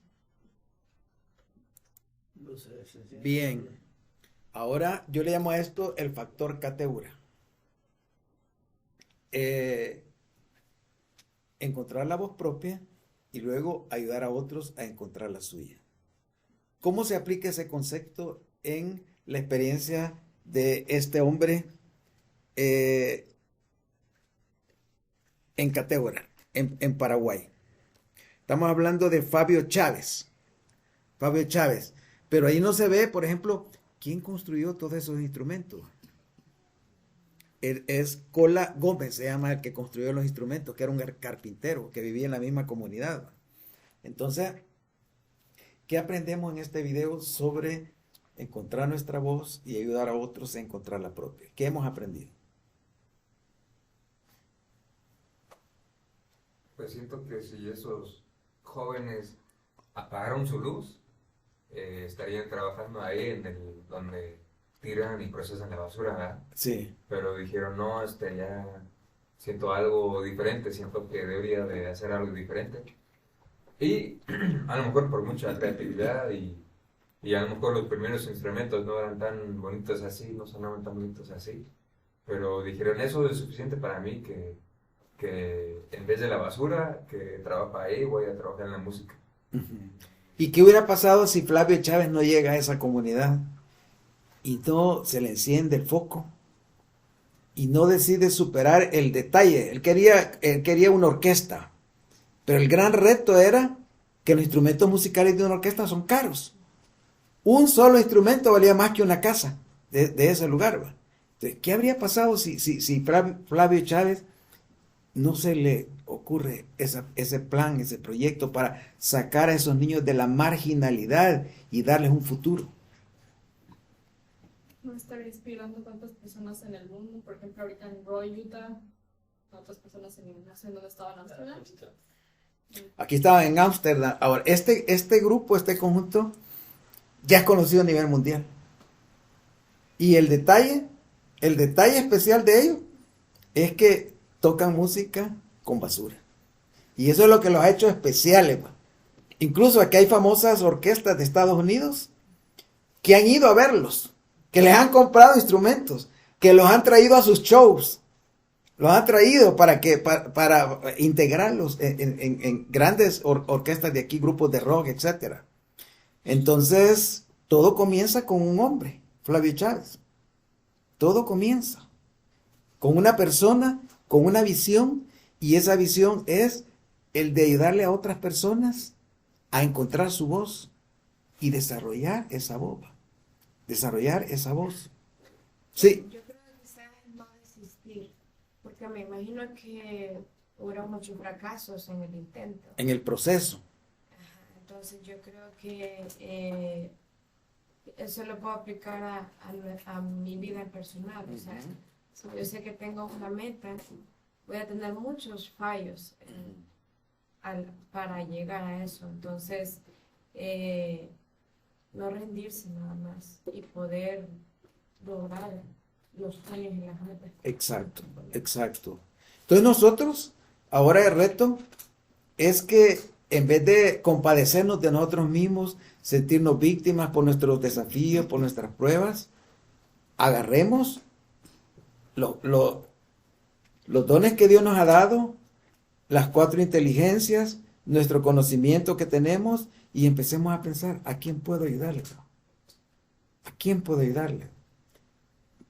Luces, sí. Bien. Ahora yo le llamo a esto el factor cateura. Encontrar la voz propia y luego ayudar a otros a encontrar la suya. ¿Cómo se aplica ese concepto en la experiencia de este hombre en Cateura, en Paraguay? Estamos hablando de Fabio Chávez. Fabio Chávez. Pero ahí no se ve, por ejemplo, quién construyó todos esos instrumentos. Es Cola Gómez, se llama el que construyó los instrumentos, que era un carpintero que vivía en la misma comunidad. Entonces, ¿qué aprendemos en este video sobre encontrar nuestra voz y ayudar a otros a encontrar la propia? ¿Qué hemos aprendido? Pues siento que si esos jóvenes apagaron su luz, estarían trabajando ahí donde tiran y procesan la basura, ¿verdad? Sí. Pero dijeron, no, ya siento algo diferente, siento que debería de hacer algo diferente. Y a lo mejor por mucha creatividad y a lo mejor los primeros instrumentos no eran tan bonitos así, no sonaban tan bonitos así, pero dijeron, eso es suficiente para mí, que que en vez de la basura que trabaja ahí, voy a trabajar en la música. ¿Y qué hubiera pasado si Flavio Chávez no llega a esa comunidad y no se le enciende el foco y no decide superar el detalle? Él quería una orquesta, pero el gran reto era que los instrumentos musicales de una orquesta son caros. Un solo instrumento valía más que una casa de ese lugar, ¿va? Entonces, ¿qué habría pasado si Flavio Chávez no se le ocurre ese plan, ese proyecto para sacar a esos niños de la marginalidad y darles un futuro? No estar inspirando a tantas personas en el mundo, por ejemplo, ahorita en Roy, Utah, a otras personas no sé dónde estaban en Amsterdam. Aquí estaba en Ámsterdam. Ahora, este grupo, este conjunto, ya es conocido a nivel mundial. Y el detalle especial de ellos es que tocan música con basura. Y eso es lo que los ha hecho especiales, ¿va? Incluso aquí hay famosas orquestas de Estados Unidos que han ido a verlos, que les han comprado instrumentos, que los han traído a sus shows. Los han traído para integrarlos en grandes orquestas de aquí, grupos de rock, etc. Entonces, todo comienza con un hombre, Flavio Chávez. Todo comienza con una persona, con una visión, y esa visión es el de ayudarle a otras personas a encontrar su voz y desarrollar esa voz. Desarrollar esa voz. Sí. Yo creo que quizás no desistir, porque me imagino que hubo muchos fracasos en el intento. En el proceso. Ajá, entonces yo creo que eso lo puedo aplicar a mi vida personal. O sea, si yo sé que tengo una meta, voy a tener muchos fallos para llegar a eso. Entonces, no rendirse nada más y poder lograr los sueños y las metas. Exacto, exacto. Entonces nosotros, ahora el reto es que en vez de compadecernos de nosotros mismos, sentirnos víctimas por nuestros desafíos, por nuestras pruebas, agarremos los dones que Dios nos ha dado, las 4 inteligencias, nuestro conocimiento que tenemos, y empecemos a pensar, ¿a quién puedo ayudarle? ¿A quién puedo ayudarle?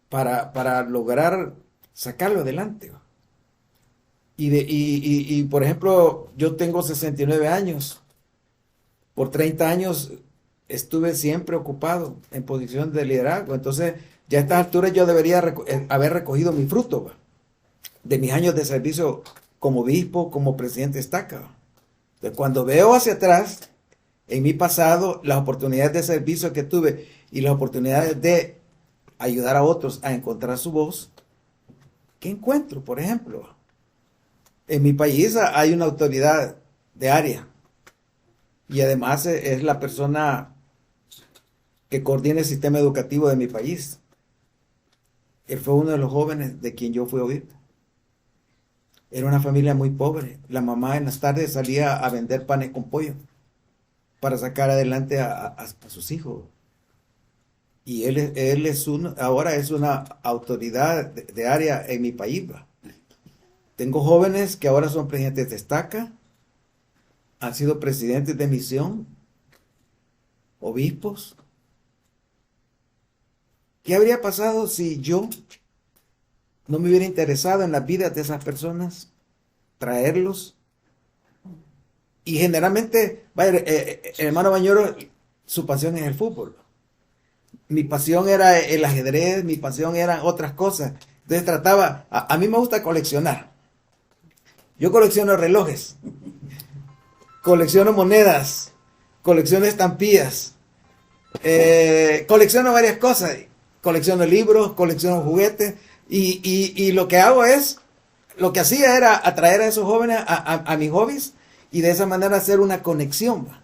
Para lograr sacarlo adelante. Y por ejemplo, yo tengo 69 años. Por 30 años estuve siempre ocupado en posición de liderazgo. Entonces, ya a estas alturas yo debería haber recogido mi fruto, ¿va? De mis años de servicio como obispo, como presidente de Estaca. Entonces, cuando veo hacia atrás, en mi pasado, las oportunidades de servicio que tuve y las oportunidades de ayudar a otros a encontrar su voz, ¿qué encuentro? Por ejemplo, en mi país hay una autoridad de área y además es la persona que coordina el sistema educativo de mi país. Él fue uno de los jóvenes de quien yo fui obispo. Era una familia muy pobre. La mamá en las tardes salía a vender panes con pollo para sacar adelante a sus hijos. Y él ahora es una autoridad de área en mi país, ¿va? Tengo jóvenes que ahora son presidentes de Estaca, han sido presidentes de misión, obispos. ¿Qué habría pasado si yo no me hubiera interesado en las vidas de esas personas, traerlos? Y generalmente, vaya, el hermano Bañoro, su pasión es el fútbol. Mi pasión era el ajedrez, mi pasión eran otras cosas. Entonces trataba, a mí me gusta coleccionar. Yo colecciono relojes, colecciono monedas, colecciono estampillas, colecciono varias cosas, colecciono libros, colecciono juguetes, y lo que hago es, lo que hacía era atraer a esos jóvenes a mis hobbies y de esa manera hacer una conexión, ¿va?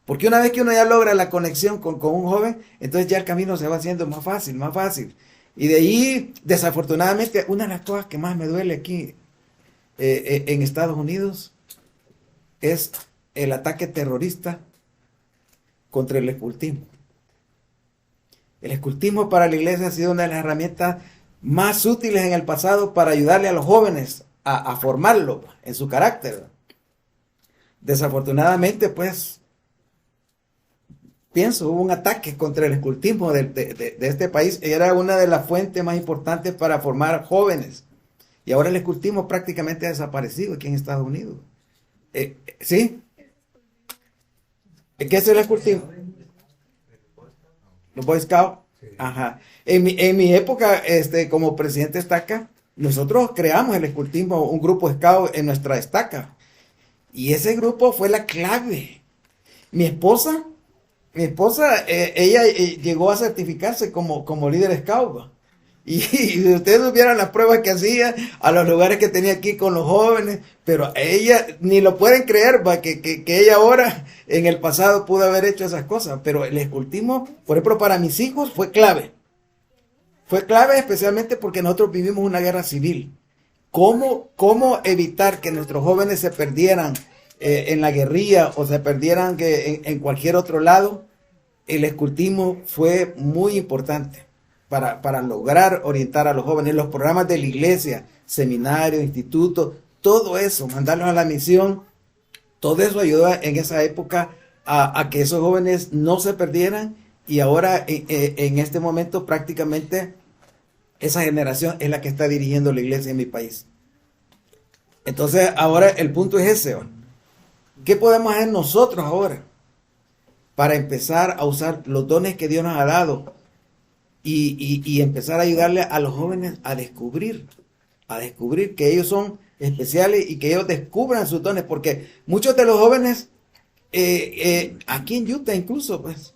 Porque una vez que uno ya logra la conexión con un joven, entonces ya el camino se va haciendo más fácil, más fácil. Y de ahí, desafortunadamente, una de las cosas que más me duele aquí en Estados Unidos es el ataque terrorista contra el escultismo. El escultismo para la iglesia ha sido una de las herramientas más útiles en el pasado para ayudarle a los jóvenes a formarlo en su carácter. Desafortunadamente, pues, pienso, hubo un ataque contra el escultismo de este país. Era una de las fuentes más importantes para formar jóvenes. Y ahora el escultismo prácticamente ha desaparecido aquí en Estados Unidos. ¿Sí? ¿Qué es el escultismo? ¿Los Boy Scouts? Ajá. En mi época, como presidente estaca, nosotros creamos el escultismo, un grupo scout en nuestra estaca. Y ese grupo fue la clave. Mi esposa, ella llegó a certificarse como líder scout. ¿Va? Y si ustedes vieran las pruebas que hacía, a los lugares que tenía aquí con los jóvenes, pero ella, ni lo pueden creer, ¿va? Que ella ahora, en el pasado, pudo haber hecho esas cosas. Pero el escultismo, por ejemplo, para mis hijos fue clave. Fue clave especialmente porque nosotros vivimos una guerra civil. ¿Cómo evitar que nuestros jóvenes se perdieran en la guerrilla o se perdieran en cualquier otro lado? El escultismo fue muy importante para lograr orientar a los jóvenes. Los programas de la iglesia, seminarios, institutos, todo eso, mandarlos a la misión, todo eso ayudó en esa época a que esos jóvenes no se perdieran. Y ahora, en este momento, prácticamente esa generación es la que está dirigiendo la iglesia en mi país. Entonces, ahora el punto es ese. ¿Qué podemos hacer nosotros ahora para empezar a usar los dones que Dios nos ha dado y empezar a ayudarle a los jóvenes a descubrir que ellos son especiales y que ellos descubran sus dones? Porque muchos de los jóvenes, aquí en Utah incluso, pues,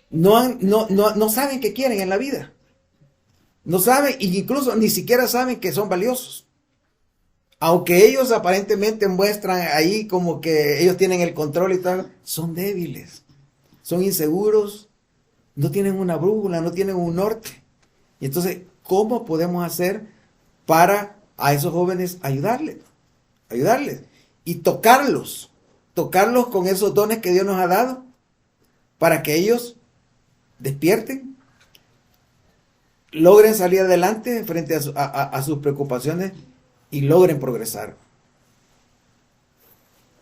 no saben qué quieren en la vida. No saben, e incluso ni siquiera saben que son valiosos. Aunque ellos aparentemente muestran ahí como que ellos tienen el control y tal, son débiles, son inseguros, no tienen una brújula, no tienen un norte. Y entonces, ¿cómo podemos hacer para a esos jóvenes ayudarles? Y tocarlos con esos dones que Dios nos ha dado, para que ellos despierten, logren salir adelante frente a sus preocupaciones y logren progresar.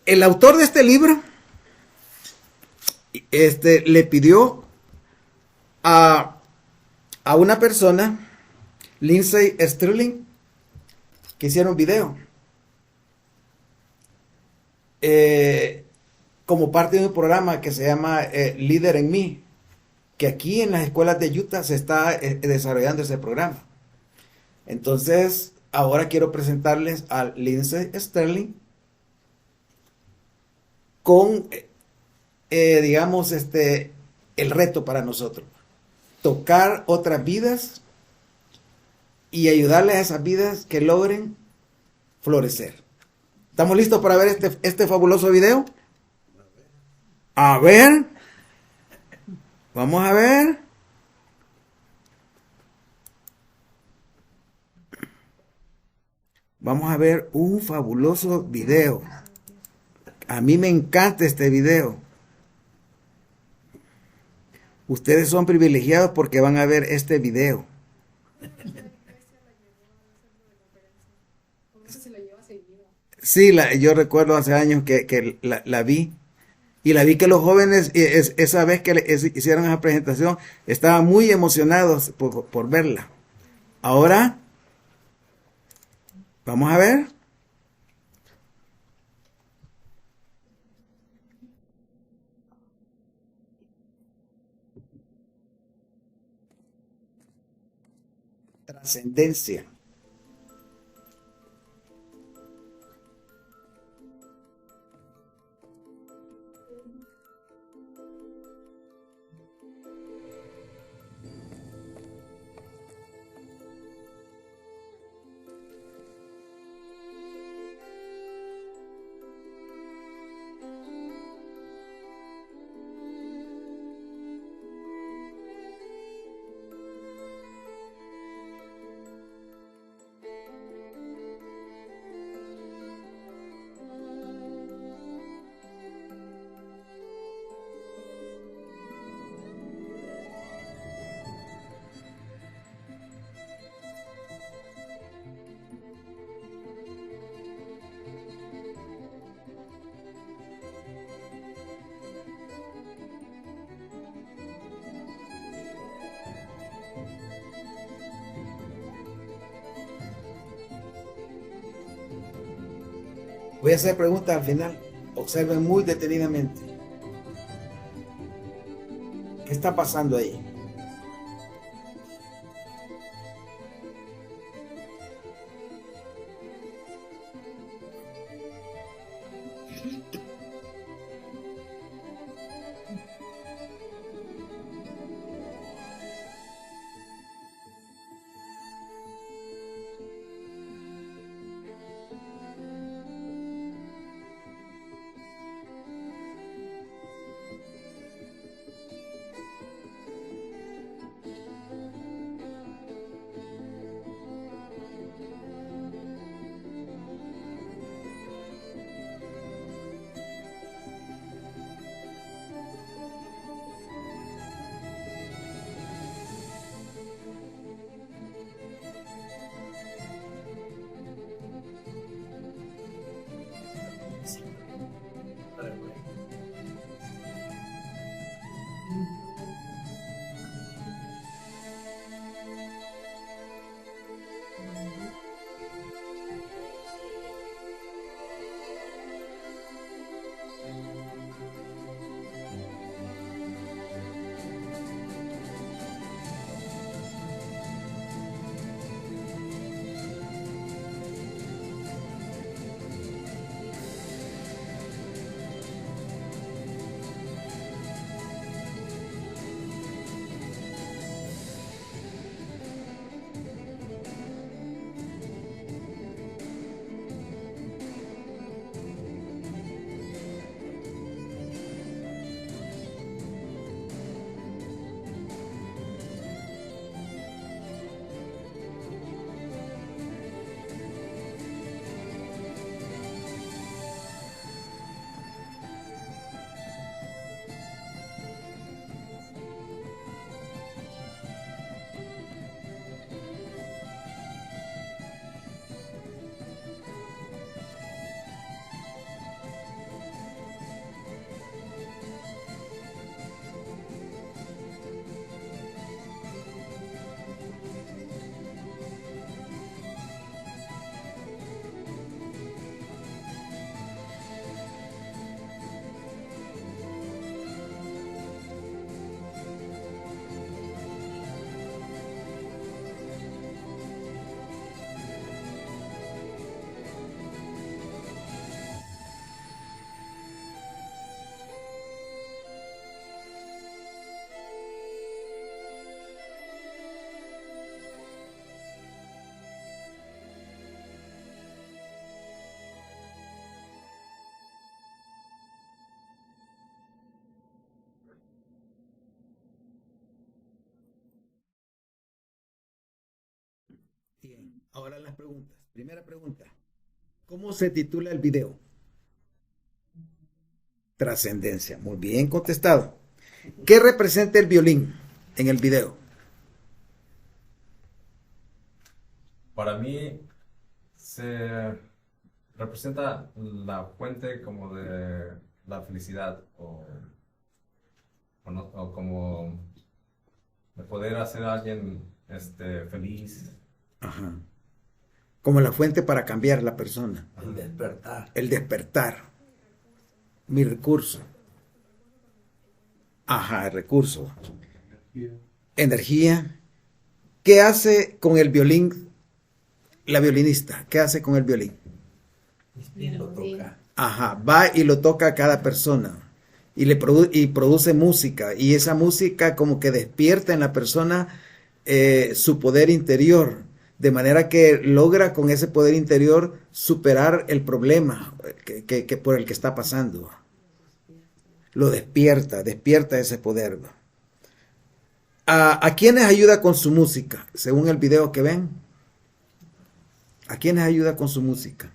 El autor de este libro le pidió a una persona, Lindsay Sterling, que hiciera un video como parte de un programa que se llama Líder en Mí, que aquí en las escuelas de Utah se está desarrollando ese programa. Entonces, ahora quiero presentarles a Lindsay Sterling con, digamos, el reto para nosotros. Tocar otras vidas y ayudarles a esas vidas que logren florecer. ¿Estamos listos para ver este fabuloso video? A ver. Vamos a ver. Vamos a ver un fabuloso video. A mí me encanta este video. Ustedes son privilegiados porque van a ver este video. Sí, yo recuerdo hace años que la vi. Y la vi que los jóvenes, esa vez que hicieron esa presentación, estaban muy emocionados por verla. Ahora, vamos a ver. Trascendencia. Voy a hacer preguntas al final. Observen muy detenidamente. ¿Qué está pasando ahí? Bien, ahora las preguntas. Primera pregunta. ¿Cómo se titula el video? Trascendencia. Muy bien contestado. ¿Qué representa el violín en el video? Para mí se representa la fuente como de la felicidad o como de poder hacer a alguien feliz. Ajá. Como la fuente para cambiar la persona. El despertar. El despertar. Mi recurso. Ajá, el recurso. Energía. ¿Qué hace con el violín la violinista? ¿Qué hace con el violín? Lo toca. Ajá, va y lo toca a cada persona. Y produce música. Y esa música como que despierta en la persona su poder interior. De manera que logra con ese poder interior superar el problema que por el que está pasando. Lo despierta ese poder. ¿A quiénes ayuda con su música? Según el video que ven. ¿A quiénes ayuda con su música?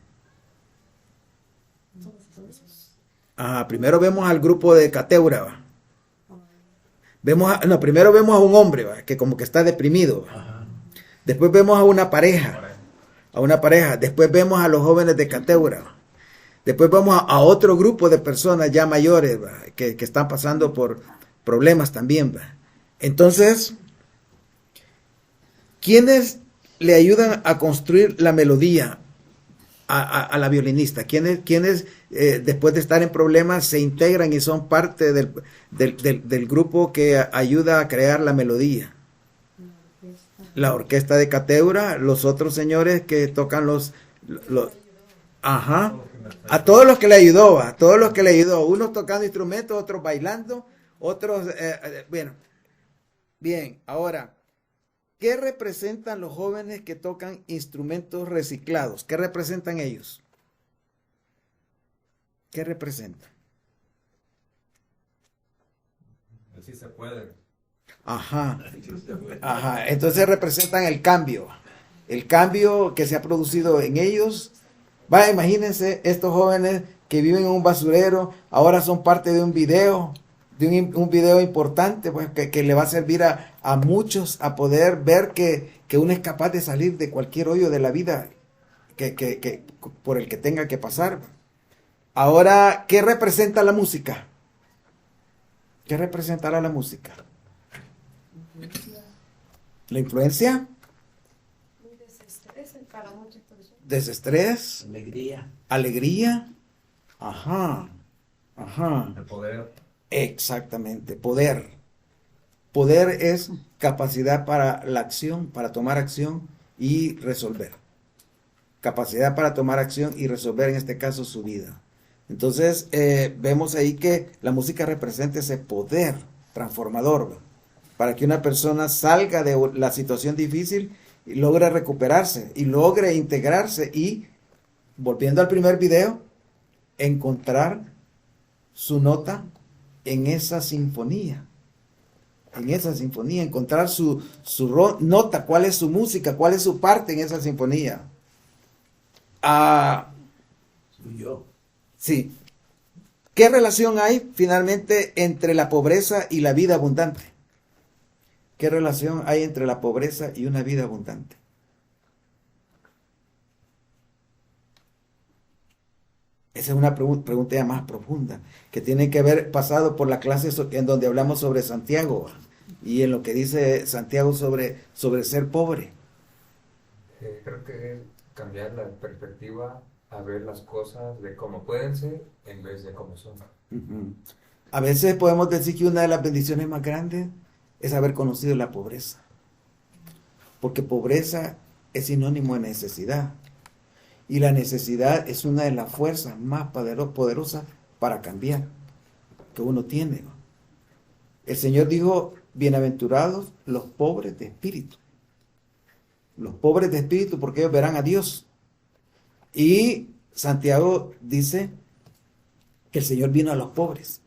Primero vemos al grupo de Cateura. ¿Va? Primero vemos a un hombre, ¿va? Que como que está deprimido. ¿Va? Después vemos a una pareja. Después vemos a los jóvenes de Cateura. Después vamos a otro grupo de personas ya mayores, ¿va? Que están pasando por problemas también. ¿Va? Entonces, ¿quiénes le ayudan a construir la melodía a la violinista? ¿Quiénes después de estar en problemas se integran y son parte del grupo que ayuda a crear la melodía? La orquesta de Cateura, los otros señores que tocan ajá, a todos los que le ayudó, unos tocando instrumentos, otros bailando, otros, bueno, bien, ahora, ¿qué representan los jóvenes que tocan instrumentos reciclados? ¿Qué representan ellos? ¿Qué representan? Así se puede. Ajá, ajá, entonces representan el cambio que se ha producido en ellos. Vaya, imagínense estos jóvenes que viven en un basurero, ahora son parte de un video, un video importante, pues, que le va a servir a muchos a poder ver que uno es capaz de salir de cualquier hoyo de la vida por el que tenga que pasar. Ahora, ¿qué representa la música? ¿Qué representará la música? ¿La influencia? Desestrés para muchas personas. Desestrés. Alegría. Alegría. Ajá. Ajá. El poder. Exactamente, poder. Poder es capacidad para la acción, para tomar acción y resolver. Capacidad para tomar acción y resolver, en este caso, su vida. Entonces, vemos ahí que la música representa ese poder transformador, ¿no? Para que una persona salga de la situación difícil y logre recuperarse y logre integrarse y, volviendo al primer video, encontrar su nota en esa sinfonía. Encontrar su nota, cuál es su música, cuál es su parte en esa sinfonía. Yo. Sí. ¿Qué relación hay finalmente entre la pobreza y la vida abundante? ¿Qué relación hay entre la pobreza y una vida abundante? Esa es una pregunta ya más profunda, que tiene que haber pasado por la clase en donde hablamos sobre Santiago y en lo que dice Santiago sobre ser pobre. Creo que es cambiar la perspectiva a ver las cosas de cómo pueden ser en vez de cómo son. Uh-huh. A veces podemos decir que una de las bendiciones más grandes es haber conocido la pobreza, porque pobreza es sinónimo de necesidad, y la necesidad es una de las fuerzas más poderosas para cambiar que uno tiene. El Señor dijo: bienaventurados los pobres de espíritu. Los pobres de espíritu, porque ellos verán a Dios. Y Santiago dice que el Señor vino a los pobres,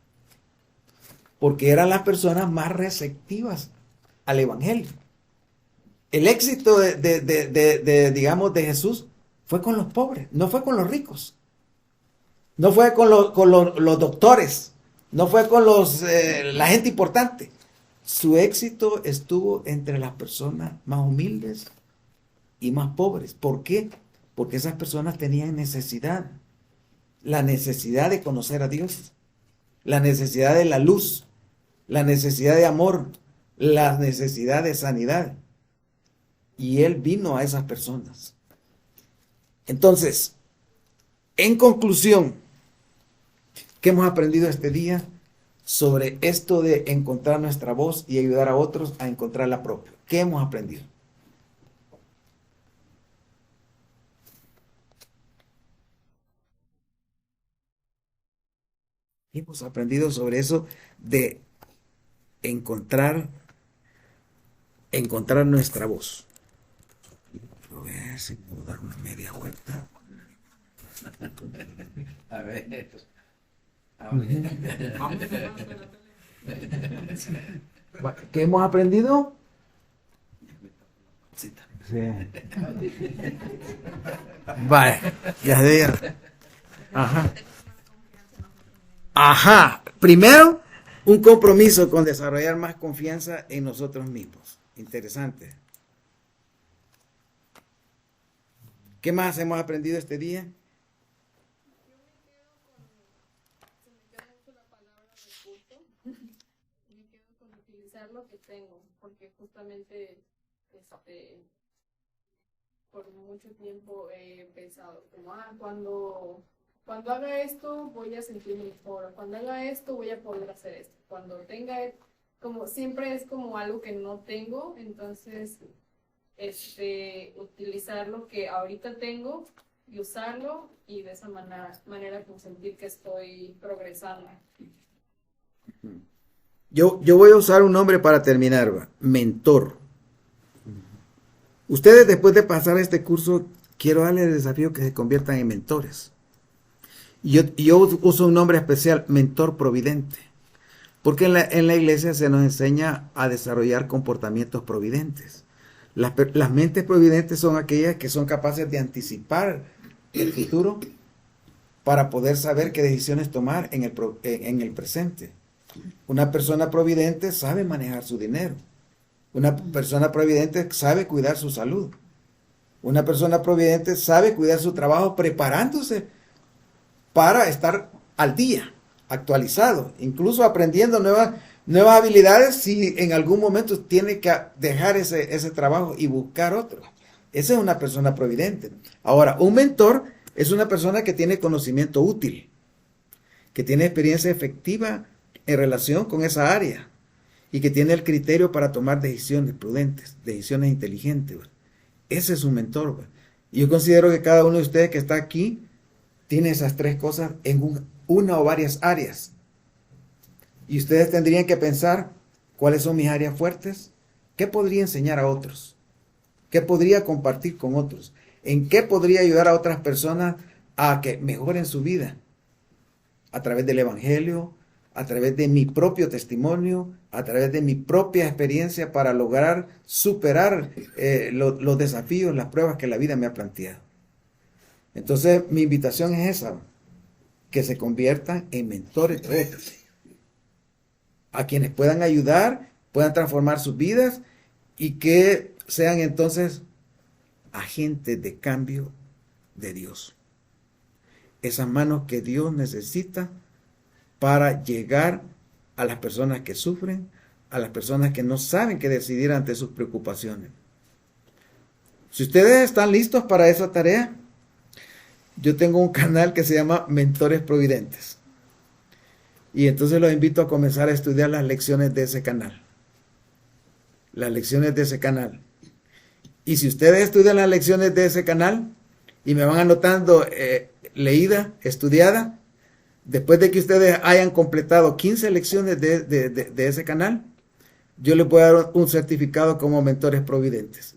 porque eran las personas más receptivas al Evangelio. El éxito digamos, de Jesús fue con los pobres, no fue con los ricos, no fue con los doctores, no fue con la gente importante. Su éxito estuvo entre las personas más humildes y más pobres. ¿Por qué? Porque esas personas tenían necesidad, la necesidad de conocer a Dios, la necesidad de la luz, la necesidad de amor, la necesidad de sanidad. Y Él vino a esas personas. Entonces, en conclusión, ¿qué hemos aprendido este día sobre esto de encontrar nuestra voz y ayudar a otros a encontrar la propia? ¿Qué hemos aprendido? Hemos aprendido sobre eso de encontrar nuestra voz. Voy a ver si puedo dar una media vuelta. A ver. ¿Qué hemos aprendido? Sí. Vale, ya digo. Ajá. Ajá. Primero, un compromiso con desarrollar más confianza en nosotros mismos. Interesante. ¿Qué más hemos aprendido este día? Me quedo con utilizar lo que tengo, porque justamente por mucho tiempo he pensado como, cuando haga esto voy a sentirme mejor, cuando haga esto voy a poder hacer esto, cuando tenga, como siempre es como algo que no tengo, entonces utilizar lo que ahorita tengo y usarlo y de esa manera como sentir que estoy progresando. Yo voy a usar un nombre para terminar, ¿va? Mentor. Ustedes después de pasar este curso, quiero darles el desafío que se conviertan en mentores. Y yo uso un nombre especial, mentor providente. Porque en la iglesia se nos enseña a desarrollar comportamientos providentes. Las mentes providentes son aquellas que son capaces de anticipar el futuro para poder saber qué decisiones tomar en el presente. Una persona providente sabe manejar su dinero. Una persona providente sabe cuidar su salud. Una persona providente sabe cuidar su trabajo preparándose para estar al día, actualizado, incluso aprendiendo nuevas habilidades si en algún momento tiene que dejar ese trabajo y buscar otro. Esa es una persona providente. Ahora, un mentor es una persona que tiene conocimiento útil, que tiene experiencia efectiva en relación con esa área y que tiene el criterio para tomar decisiones prudentes, decisiones inteligentes. Ese es un mentor. Y yo considero que cada uno de ustedes que está aquí tiene esas tres cosas en una o varias áreas. Y ustedes tendrían que pensar cuáles son mis áreas fuertes, qué podría enseñar a otros, qué podría compartir con otros, en qué podría ayudar a otras personas a que mejoren su vida a través del evangelio, a través de mi propio testimonio, a través de mi propia experiencia para lograr superar los desafíos, las pruebas que la vida me ha planteado. Entonces, mi invitación es esa, que se conviertan en mentores de otros, a quienes puedan ayudar, puedan transformar sus vidas y que sean entonces agentes de cambio de Dios. Esas manos que Dios necesita para llegar a las personas que sufren, a las personas que no saben qué decidir ante sus preocupaciones. Si ustedes están listos para esa tarea, yo tengo un canal que se llama Mentores Providentes. Y entonces los invito a comenzar a estudiar las lecciones de ese canal. Las lecciones de ese canal. Y si ustedes estudian las lecciones de ese canal y me van anotando leída, estudiada, después de que ustedes hayan completado 15 lecciones de ese canal, yo les voy a dar un certificado como Mentores Providentes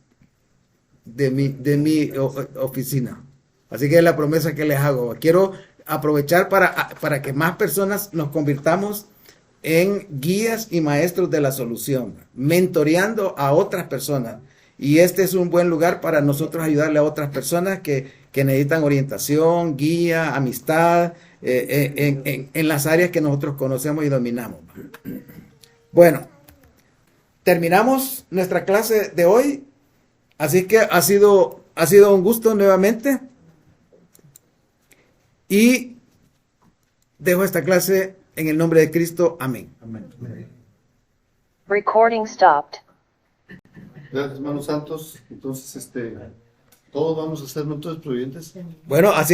de mi oficina. Así que es la promesa que les hago. Quiero aprovechar para que más personas nos convirtamos en guías y maestros de la solución, mentoreando a otras personas. Y este es un buen lugar para nosotros ayudarle a otras personas que necesitan orientación, guía, amistad, en las áreas que nosotros conocemos y dominamos. Bueno, terminamos nuestra clase de hoy. Así que ha sido un gusto nuevamente. Y dejo esta clase en el nombre de Cristo. Amén. Recording stopped. Gracias, hermanos santos. Entonces, todos vamos a ser mentores providentes. Bueno, así es.